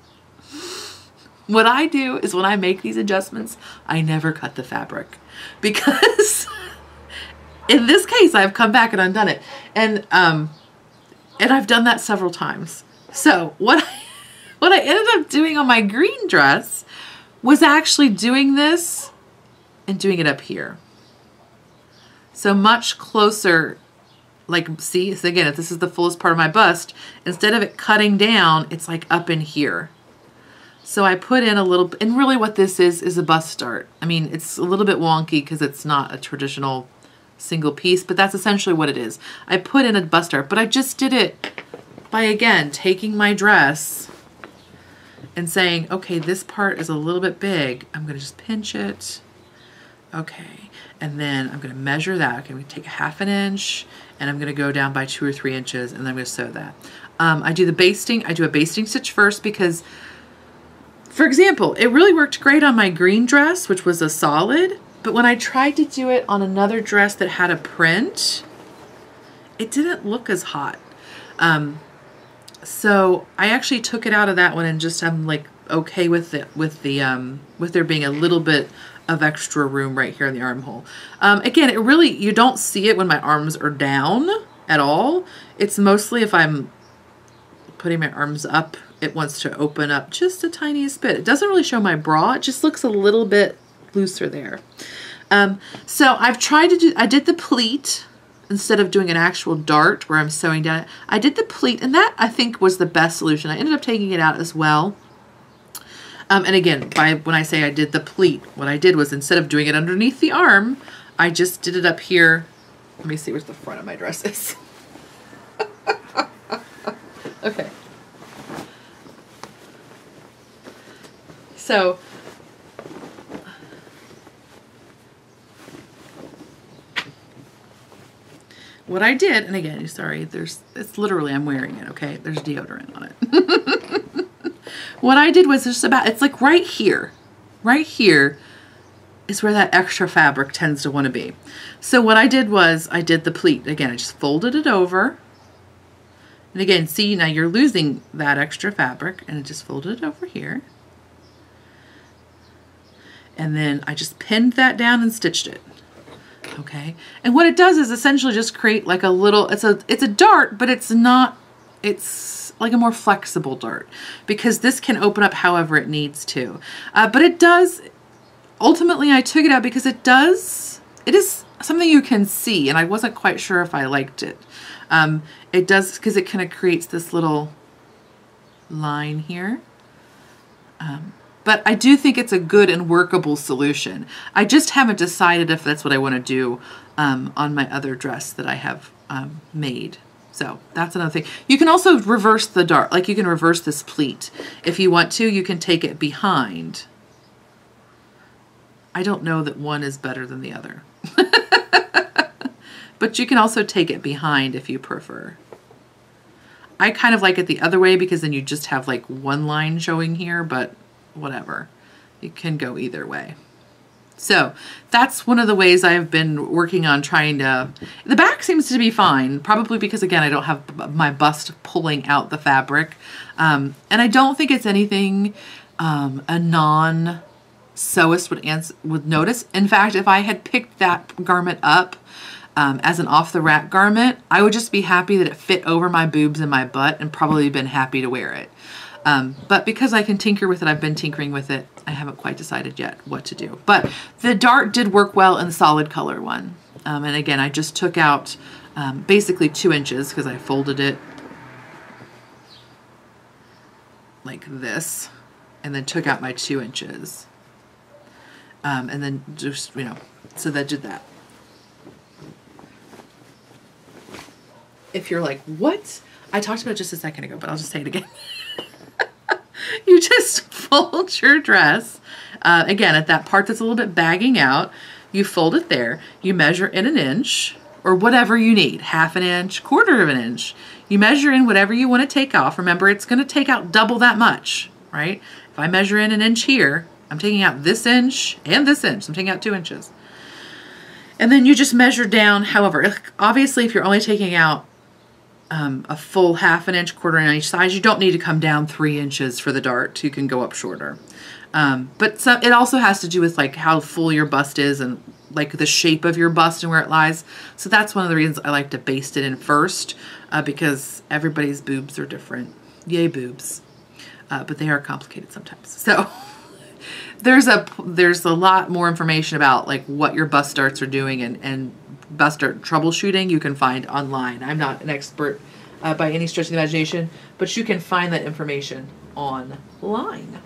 what I do is when I make these adjustments, I never cut the fabric, because in this case, I've come back and undone it. And I've done that several times. So what I ended up doing on my green dress was actually doing this and doing it up here. So much closer, like, see, so again, if this is the fullest part of my bust, instead of it cutting down, it's like up in here. So I put in a little, and really what this is a bust start. I mean, it's a little bit wonky because it's not a traditional single piece, but that's essentially what it is. I put in a bust start, but I just did it by, again, taking my dress and saying, okay, this part is a little bit big. I'm gonna just pinch it. Okay, and then I'm gonna measure that. Okay, I'm gonna take a ½ inch and I'm gonna go down by 2 or 3 inches and then I'm gonna sew that. I do a basting stitch first because, for example, it really worked great on my green dress, which was a solid, but when I tried to do it on another dress that had a print, it didn't look as hot. So I actually took it out of that one and just I'm like okay with it, with there being a little bit of extra room right here in the armhole. Again, it really, you don't see it when my arms are down at all. It's mostly if I'm putting my arms up, it wants to open up just a tiniest bit. It doesn't really show my bra. It just looks a little bit looser there. So I've tried to do, I did the pleat instead of doing an actual dart where I'm sewing down it. I did the pleat, and that I think was the best solution. I ended up taking it out as well. And again, when I say I did the pleat, what I did was instead of doing it underneath the arm, I just did it up here. Let me see where the front of my dress is. Okay. So what I did, and again, sorry, it's literally, I'm wearing it, okay? There's deodorant on it. What I did was just about, it's like right here is where that extra fabric tends to want to be. So what I did was I did the pleat. Again, I just folded it over. And again, see, now you're losing that extra fabric, and I just folded it over here. And then I just pinned that down and stitched it. Okay, and what it does is essentially just create like a little, it's a dart, but it's not, it's like a more flexible dart because this can open up however it needs to. But it does, ultimately I took it out because it is something you can see, and I wasn't quite sure if I liked it. It does, because it kind of creates this little line here. But I do think it's a good and workable solution. I just haven't decided if that's what I want to do on my other dress that I have made. So that's another thing. You can also reverse the dart, like you can reverse this pleat. If you want to, you can take it behind. I don't know that one is better than the other. But you can also take it behind if you prefer. I kind of like it the other way because then you just have like one line showing here, but whatever. It can go either way. So that's one of the ways I've been working on trying to, the back seems to be fine, probably because again, I don't have my bust pulling out the fabric. And I don't think it's anything a non-sewist would notice. In fact, if I had picked that garment up as an off-the-rack garment, I would just be happy that it fit over my boobs and my butt and probably been happy to wear it. But because I can tinker with it, I've been tinkering with it. I haven't quite decided yet what to do. But the dart did work well in the solid color one. And again, I just took out basically 2 inches because I folded it like this and then took out my 2 inches. And then just, you know, so that did that. If you're like, what? I talked about it just a second ago, but I'll just say it again. You just fold your dress, again, at that part that's a little bit bagging out, you fold it there, you measure in 1 inch, or whatever you need, ½ inch, 1/4 inch. You measure in whatever you want to take off. Remember, it's going to take out double that much, right? If I measure in 1 inch here, I'm taking out this inch and this inch. I'm taking out 2 inches. And then you just measure down, however, obviously if you're only taking out a full ½ inch, 1/4 inch size, you don't need to come down 3 inches for the dart. You can go up shorter. But it also has to do with like how full your bust is and like the shape of your bust and where it lies. So that's one of the reasons I like to baste it in first, because everybody's boobs are different. Yay, boobs. But they are complicated sometimes. So there's a lot more information about like what your bust darts are doing and bust dart troubleshooting you can find online. I'm not an expert by any stretch of the imagination, but you can find that information online.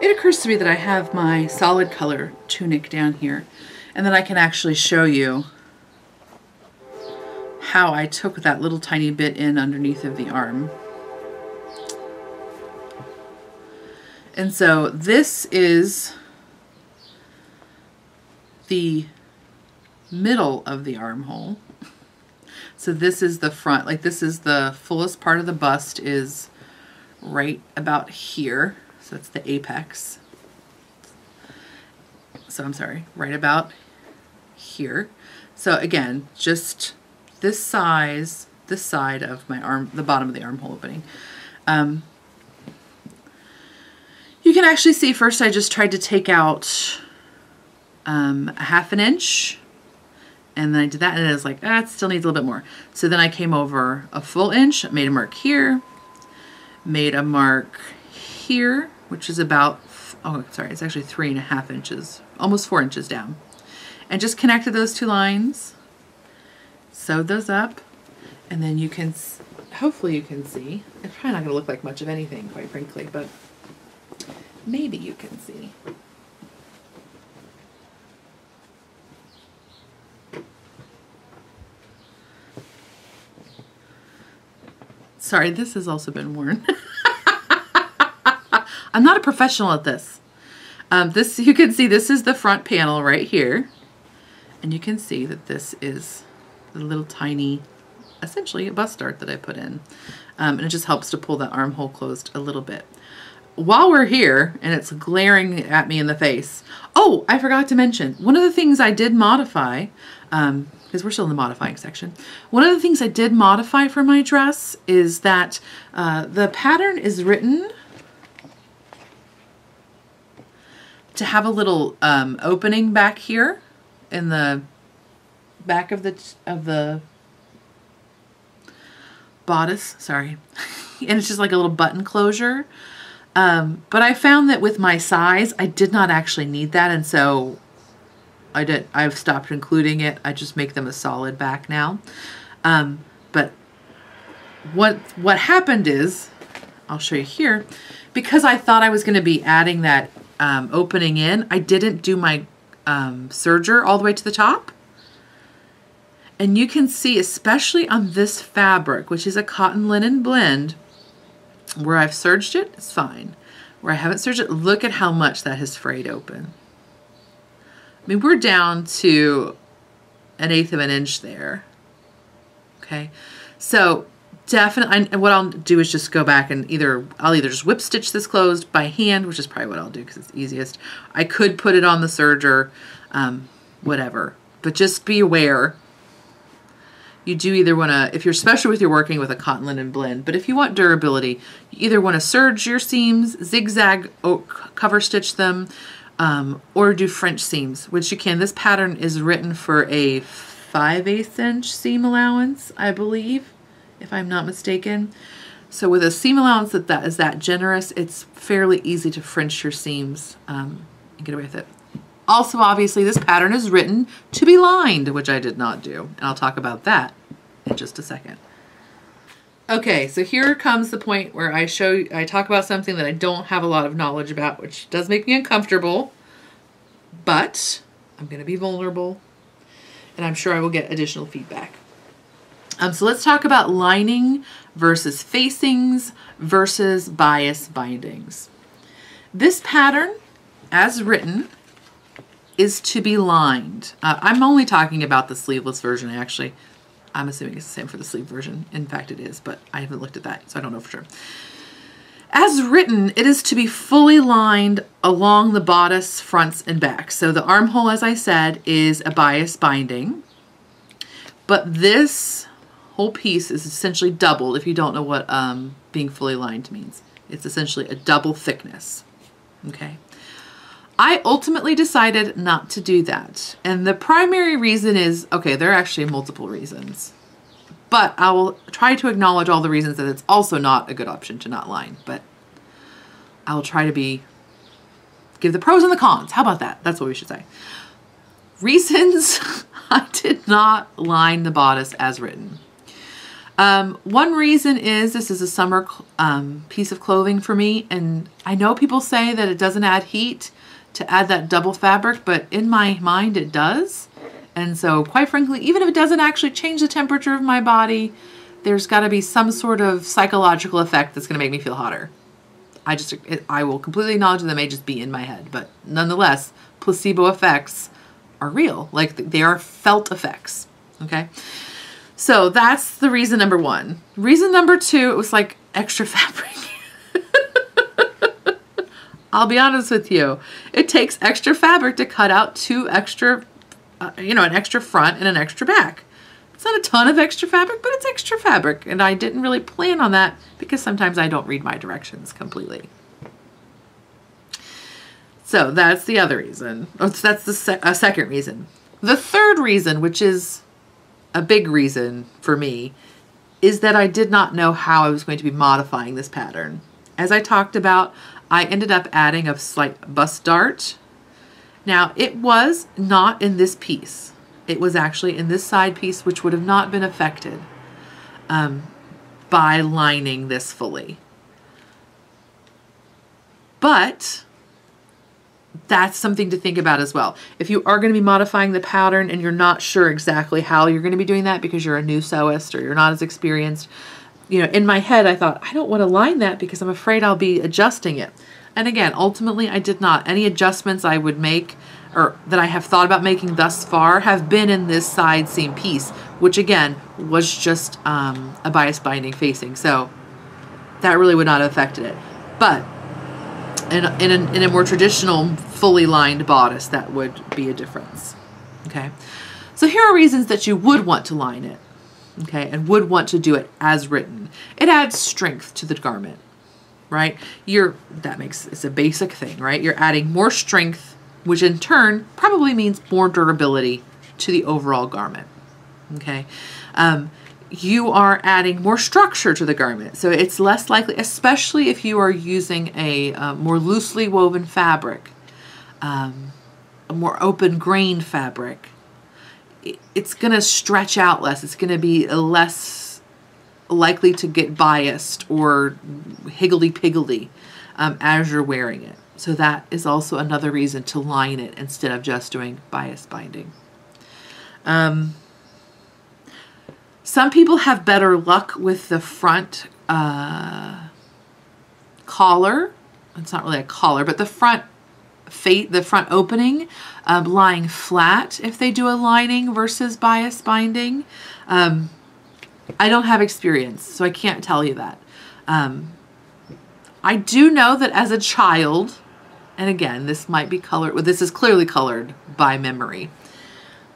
It occurs to me that I have my solid color tunic down here, and then I can actually show you how I took that little tiny bit in underneath of the arm. And so this is the middle of the armhole. So this is the front, like this is the fullest part of the bust is right about here. So it's the apex. So I'm sorry, right about here. So again, just this size, this side of my arm, the bottom of the armhole opening. You can actually see first I just tried to take out a 1/2 inch, and then I did that and it was like, it still needs a little bit more. So then I came over a full inch, made a mark here, made a mark here, which is about, oh sorry, it's actually 3.5 inches, almost 4 inches down. And just connected those two lines, sewed those up, and then you can, hopefully you can see, it's probably not going to look like much of anything, quite frankly, but maybe you can see. Sorry, this has also been worn. I'm not a professional at this. This, you can see this is the front panel right here. And you can see that this is the little tiny, essentially a bust dart that I put in. And it just helps to pull that armhole closed a little bit. While we're here, and it's glaring at me in the face, oh, I forgot to mention, one of the things I did modify, because we're still in the modifying section, one of the things I did modify for my dress is that the pattern is written to have a little opening back here in the back of the bodice, sorry, and it's just like a little button closure. But I found that with my size, I did not actually need that, and so I've stopped including it. I just make them a solid back now. But what happened is, I'll show you here, because I thought I was going to be adding that opening in, I didn't do my serger all the way to the top. And you can see, especially on this fabric, which is a cotton linen blend, where I've serged it, it's fine. Where I haven't serged it, look at how much that has frayed open. I mean, we're down to 1/8 of an inch there. Okay, so definitely, and what I'll do is just go back and I'll either just whip stitch this closed by hand, which is probably what I'll do because it's easiest. I could put it on the serger, whatever. But just be aware. You do either want to, if you're especially if you're working with a cotton linen blend, but if you want durability, you either want to serge your seams, zigzag cover stitch them, or do French seams, which you can. This pattern is written for a 5/8 inch seam allowance, I believe, if I'm not mistaken. So with a seam allowance that is that generous, it's fairly easy to French your seams and get away with it. Also, obviously, this pattern is written to be lined, which I did not do. And I'll talk about that in just a second. Okay, so here comes the point where I talk about something that I don't have a lot of knowledge about, which does make me uncomfortable, but I'm going to be vulnerable, and I'm sure I will get additional feedback. So let's talk about lining versus facings versus bias bindings. This pattern, as written, is to be lined. I'm only talking about the sleeveless version, actually. I'm assuming it's the same for the sleeve version. In fact, it is, but I haven't looked at that, so I don't know for sure. As written, it is to be fully lined along the bodice, fronts, and backs. So the armhole, as I said, is a bias binding, but this whole piece is essentially doubled if you don't know what being fully lined means. It's essentially a double thickness. Okay. I ultimately decided not to do that. And the primary reason is, okay, there are actually multiple reasons. But I will try to acknowledge all the reasons that it's also not a good option to not line. But I will try to give the pros and the cons. How about that? That's what we should say. Reasons I did not line the bodice as written. One reason is this is a summer piece of clothing for me. And I know people say that it doesn't add heat to add that double fabric, but in my mind it does. And so quite frankly, even if it doesn't actually change the temperature of my body, there's got to be some sort of psychological effect that's going to make me feel hotter. I will completely acknowledge that may just be in my head, but nonetheless, placebo effects are real. Like they are felt effects. Okay. So that's the reason number one. Reason number two, it was like extra fabric. I'll be honest with you. It takes extra fabric to cut out two extra, an extra front and an extra back. It's not a ton of extra fabric, but it's extra fabric. And I didn't really plan on that because sometimes I don't read my directions completely. So that's the other reason. Oh, so that's the second reason. The third reason, which is a big reason for me, is that I did not know how I was going to be modifying this pattern. As I talked about, I ended up adding a slight bust dart. Now, it was not in this piece. It was actually in this side piece, which would have not been affected by lining this fully. But that's something to think about as well. If you are going to be modifying the pattern and you're not sure exactly how you're going to be doing that because you're a new sewist or you're not as experienced, in my head, I thought, I don't want to line that because I'm afraid I'll be adjusting it. And again, ultimately, I did not. Any adjustments I would make or that I have thought about making thus far have been in this side seam piece, which again was just a bias binding facing. So that really would not have affected it. But in a more traditional, fully lined bodice, that would be a difference. Okay. So here are reasons that you would want to line it. Okay, and would want to do it as written. It adds strength to the garment, right? It's a basic thing, right? You're adding more strength, which in turn probably means more durability to the overall garment. Okay, you are adding more structure to the garment, so it's less likely, especially if you are using a more loosely woven fabric, a more open grained fabric. It's going to stretch out less. It's going to be less likely to get biased or higgledy-piggledy as you're wearing it. So that is also another reason to line it instead of just doing bias binding. Some people have better luck with the front collar. It's not really a collar, but the front opening lying flat if they do a lining versus bias binding. I don't have experience, so I can't tell you that. I do know that as a child, and again, this might be colored, well, this is clearly colored by memory.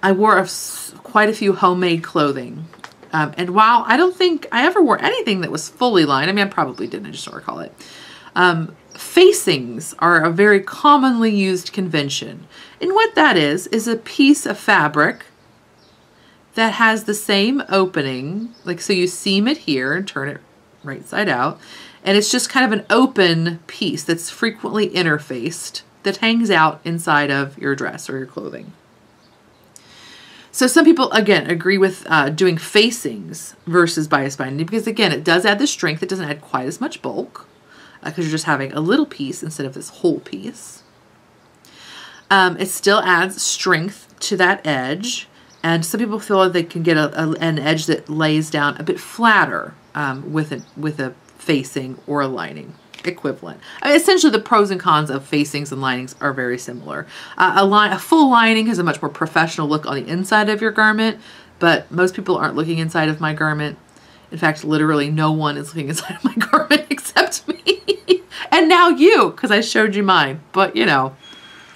I wore quite a few homemade clothing. And while I don't think I ever wore anything that was fully lined, I mean, I probably didn't, I just don't recall it. Facings are a very commonly used convention. And what that is a piece of fabric that has the same opening, like so you seam it here and turn it right side out, and it's just kind of an open piece that's frequently interfaced that hangs out inside of your dress or your clothing. So some people, again, agree with doing facings versus bias binding because, again, it does add the strength. It doesn't add quite as much bulk because you're just having a little piece instead of this whole piece. It still adds strength to that edge. And some people feel like they can get an edge that lays down a bit flatter with a facing or a lining equivalent. I mean, essentially, the pros and cons of facings and linings are very similar. A full lining has a much more professional look on the inside of your garment, but most people aren't looking inside of my garment. In fact, literally no one is looking inside of my garment except me. And now you, because I showed you mine. But, you know,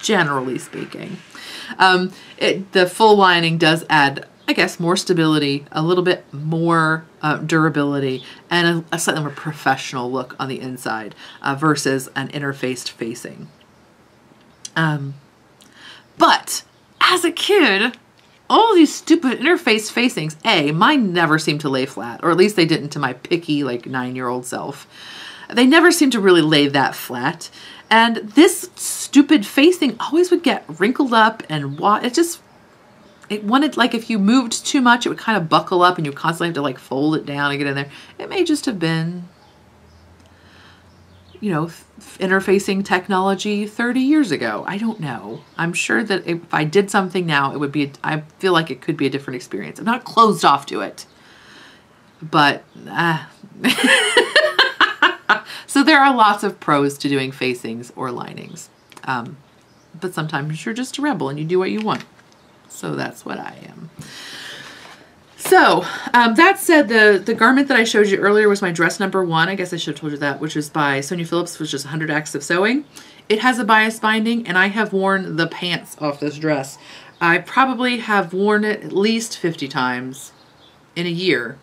generally speaking. The full lining does add I guess, more stability, a little bit more durability, and a slightly more professional look on the inside versus an interfaced facing. But as a kid, all these stupid interface facings, mine never seemed to lay flat, or at least they didn't to my picky, like, 9-year-old self. They never seemed to really lay that flat. And this stupid facing always would get wrinkled up and it wanted, like, if you moved too much, it would kind of buckle up and you constantly have to, like, fold it down and get in there. It may just have been, you know, interfacing technology 30 years ago. I don't know. I'm sure that if I did something now, it would be, I feel like it could be a different experience. I'm not closed off to it, but, so there are lots of pros to doing facings or linings. But sometimes you're just a rebel and you do what you want. So that's what I am. So that said, the garment that I showed you earlier was my dress number 1. I guess I should have told you that, which is by Sonia Phillips, which is 100 Acts of Sewing. It has a bias binding, and I have worn the pants off this dress. I probably have worn it at least 50 times in a year.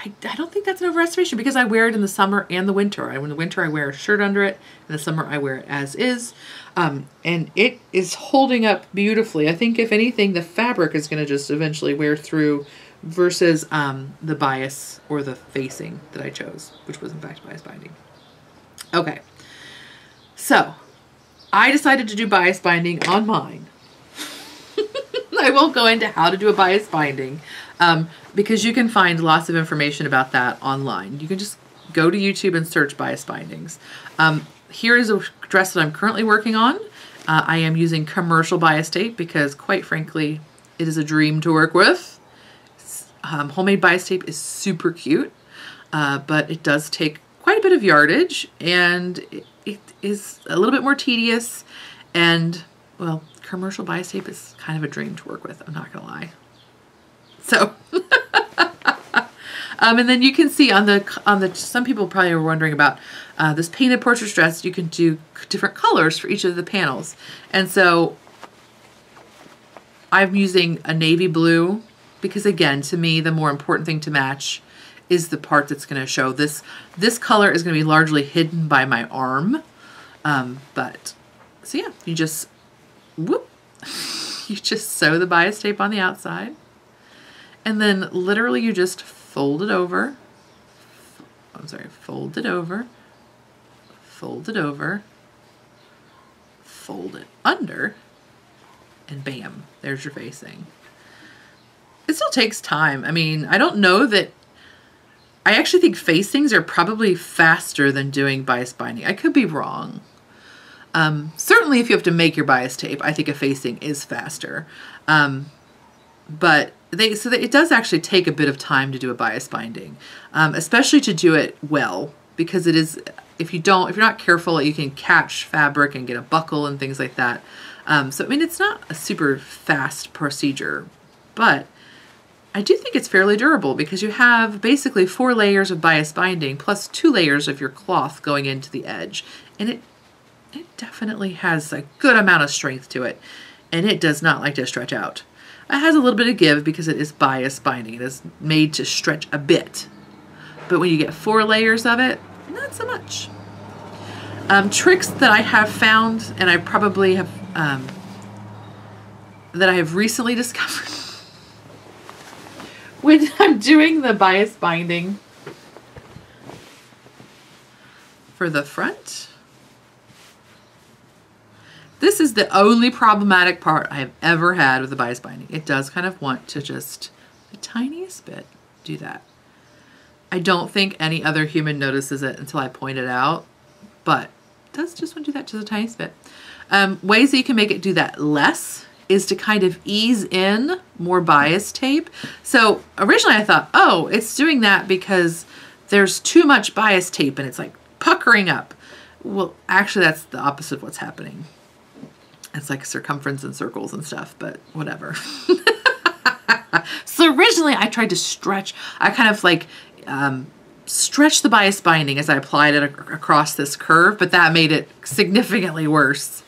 I don't think that's an overestimation because I wear it in the summer and the winter. In the winter, I wear a shirt under it. In the summer, I wear it as is. And it is holding up beautifully. I think, if anything, the fabric is going to just eventually wear through versus the bias or the facing that I chose, which was, in fact, bias binding. Okay. So I decided to do bias binding on mine. I won't go into how to do a bias binding. Because you can find lots of information about that online. You can just go to YouTube and search bias bindings. Here is a dress that I'm currently working on. I am using commercial bias tape because, quite frankly, it is a dream to work with. Homemade bias tape is super cute, but it does take quite a bit of yardage, and it is a little bit more tedious. And, well, commercial bias tape is kind of a dream to work with, I'm not gonna lie. So, and then you can see on the some people probably are wondering about this painted portrait dress. You can do different colors for each of the panels, and so I'm using a navy blue because, again, to me, the more important thing to match is the part that's going to show. This color is going to be largely hidden by my arm, but so yeah, you just sew the bias tape on the outside. And then literally you just fold it over. Fold it over, fold it over, fold it under, and bam, there's your facing. It still takes time. I mean, I don't know that, I actually think facings are probably faster than doing bias binding. I could be wrong. Certainly if you have to make your bias tape, I think a facing is faster. But it does actually take a bit of time to do a bias binding, especially to do it well, because it is, if you're not careful, you can catch fabric and get a buckle and things like that. So, I mean, it's not a super fast procedure, but I do think it's fairly durable because you have basically 4 layers of bias binding plus 2 layers of your cloth going into the edge. And it definitely has a good amount of strength to it, and it does not like to stretch out. It has a little bit of give because it is bias binding. It is made to stretch a bit. But when you get 4 layers of it, not so much. Tricks that I have found, and I probably have, that I have recently discovered when I'm doing the bias binding for the front. This is the only problematic part I have ever had with the bias binding. It does kind of want to just the tiniest bit do that. I don't think any other human notices it until I point it out, but it does just want to do that just the tiniest bit. Ways that you can make it do that less is to kind of ease in more bias tape. So originally I thought, oh, it's doing that because there's too much bias tape and it's like puckering up. Well, actually that's the opposite of what's happening. It's like circumference and circles and stuff, but whatever. So originally I tried to stretch, I kind of like stretched the bias binding as I applied it across this curve, but that made it significantly worse.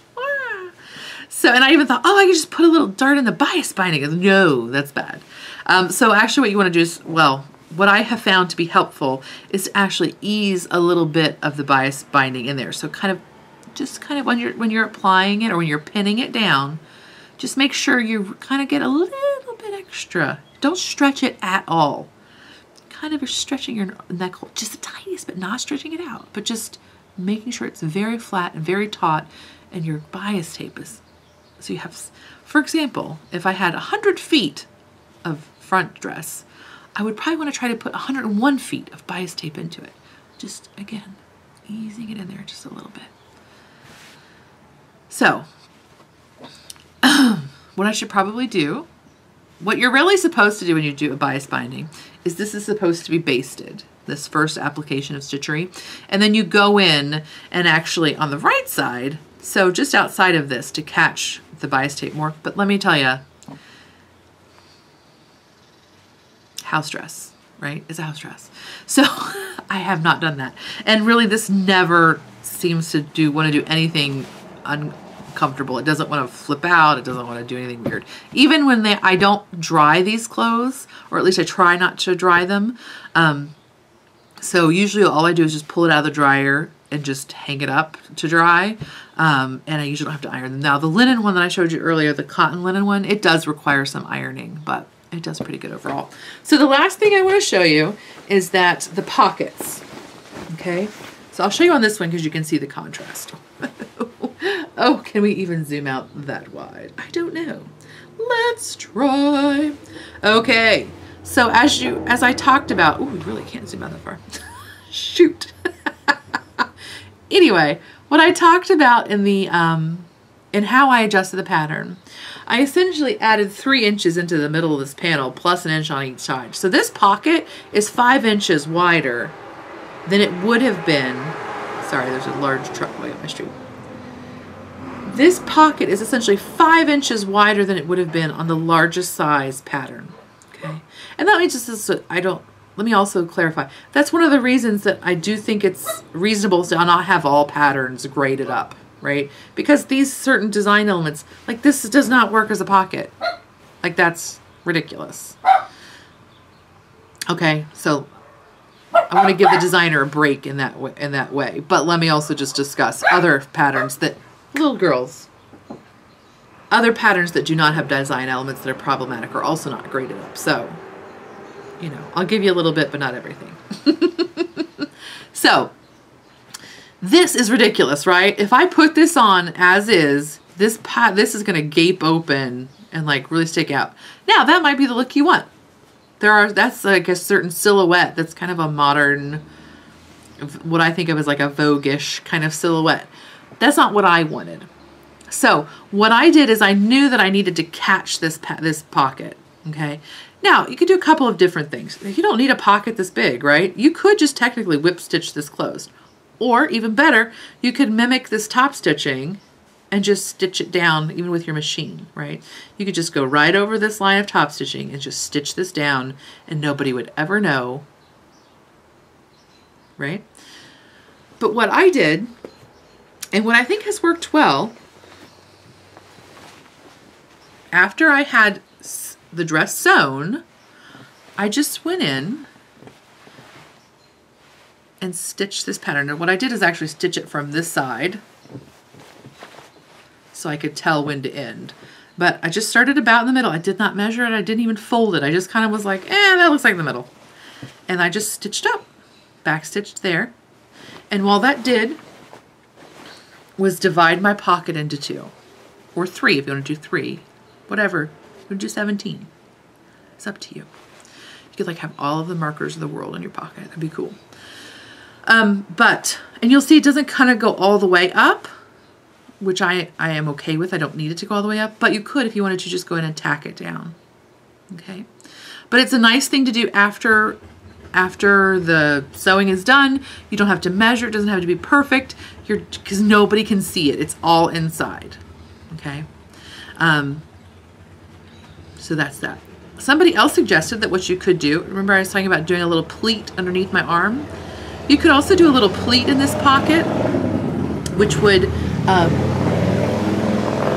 So, and I even thought, oh, I could just put a little dart in the bias binding. No, that's bad. So actually what you want to do is, well, what I have found to be helpful is to actually ease a little bit of the bias binding in there. So just kind of when you're applying it or when you're pinning it down, just make sure you kind of get a little bit extra. Don't stretch it at all. Kind of stretching your neck hole just the tiniest bit, not stretching it out, but just making sure it's very flat and very taut, and your bias tape is, so you have, for example, if I had 100 feet of front dress, I would probably want to try to put 101 feet of bias tape into it. Just, again, easing it in there just a little bit. So, what I should probably do, what you're really supposed to do when you do a bias binding is this is supposed to be basted, this first application of stitchery. And then you go in and actually on the right side, so just outside of this to catch the bias tape more. But let me tell you, house dress, right? It's a house dress. So I have not done that. And really this never seems to want to do anything uncomfortable. It doesn't want to flip out. It doesn't want to do anything weird. Even when I don't dry these clothes, or at least I try not to dry them. So usually all I do is just pull it out of the dryer and just hang it up to dry. And I usually don't have to iron them. Now the linen one that I showed you earlier, the cotton linen one, it does require some ironing, but it does pretty good overall. So the last thing I want to show you is that the pockets, okay? So I'll show you on this one because you can see the contrast. Oh, can we even zoom out that wide? I don't know. Let's try. Okay, so as I talked about, oh, we really can't zoom out that far. Shoot. Anyway, what I talked about in the in how I adjusted the pattern, I essentially added 3 inches into the middle of this panel plus an inch on each side. So this pocket is 5 inches wider than it would have been. Sorry, there's a large truck way up my street. This pocket is essentially 5 inches wider than it would have been on the largest size pattern. Okay, and that means just let me also clarify. That's one of the reasons that I do think it's reasonable to not have all patterns graded up, right? Because these certain design elements, like this does not work as a pocket. Like that's ridiculous. Okay, so I want to give the designer a break in that way. But let me also just discuss other patterns that, little girls, other patterns that do not have design elements that are problematic are also not graded up. So, you know, I'll give you a little bit, but not everything. So, this is ridiculous, right? If I put this on as is, this is going to gape open and like really stick out. Now, that might be the look you want. That's like a certain silhouette that's kind of a modern, what I think of as like a Vogue-ish kind of silhouette. That's not what I wanted. So what I did is I knew that I needed to catch this pocket, okay? Now, you could do a couple of different things. You don't need a pocket this big, right? You could just technically whip stitch this closed. Or even better, you could mimic this top stitching and just stitch it down even with your machine, right? You could just go right over this line of top stitching and just stitch this down and nobody would ever know, right? But what I did, and what I think has worked well, after I had the dress sewn, I just went in and stitched this pattern. And what I did is actually stitch it from this side so I could tell when to end. But I just started about in the middle. I did not measure it. I didn't even fold it. I just kind of was like, that looks like the middle. And I just stitched up, back stitched there. And all that did was divide my pocket into 2 or 3 if you want to do 3, whatever. You want to do 17. It's up to you. You could like have all of the markers of the world in your pocket. That'd be cool. And you'll see it doesn't kind of go all the way up, which I am okay with. I don't need it to go all the way up, but you could if you wanted to just go in and tack it down. Okay. But it's a nice thing to do after the sewing is done. You don't have to measure. It doesn't have to be perfect. Because nobody can see it. It's all inside. Okay. So that's that. Somebody else suggested that what you could do, remember I was talking about doing a little pleat underneath my arm? You could also do a little pleat in this pocket, which would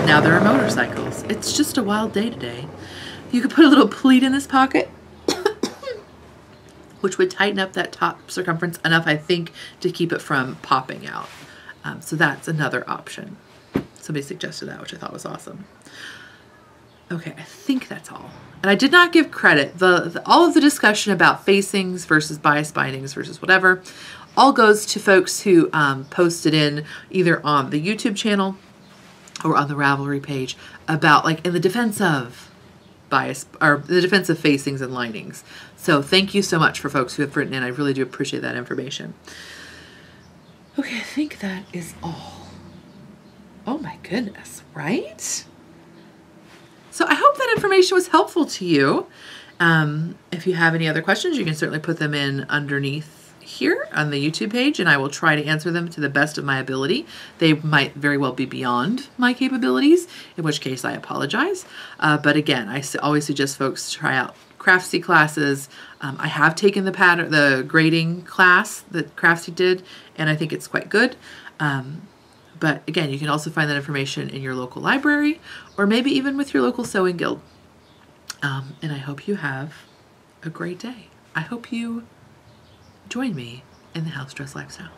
Now there are motorcycles. It's just a wild day today. You could put a little pleat in this pocket, which would tighten up that top circumference enough, I think, to keep it from popping out. So that's another option. Somebody suggested that, which I thought was awesome. Okay, I think that's all. And I did not give credit. All of the discussion about facings versus bias bindings versus whatever all goes to folks who posted in either on the YouTube channel or on the Ravelry page about, like, in the defense of bias, or the defense of facings and linings. So thank you so much for folks who have written in. I really do appreciate that information. Okay, I think that is all. Oh my goodness, right? So I hope that information was helpful to you. If you have any other questions, you can certainly put them in underneath here on the YouTube page, and I will try to answer them to the best of my ability. They might very well be beyond my capabilities, in which case I apologize. But again, I always suggest folks try out Craftsy classes. I have taken the grading class that Craftsy did, and I think it's quite good. But again, you can also find that information in your local library, or maybe even with your local sewing guild. And I hope you have a great day. I hope you join me in the house dress lifestyle.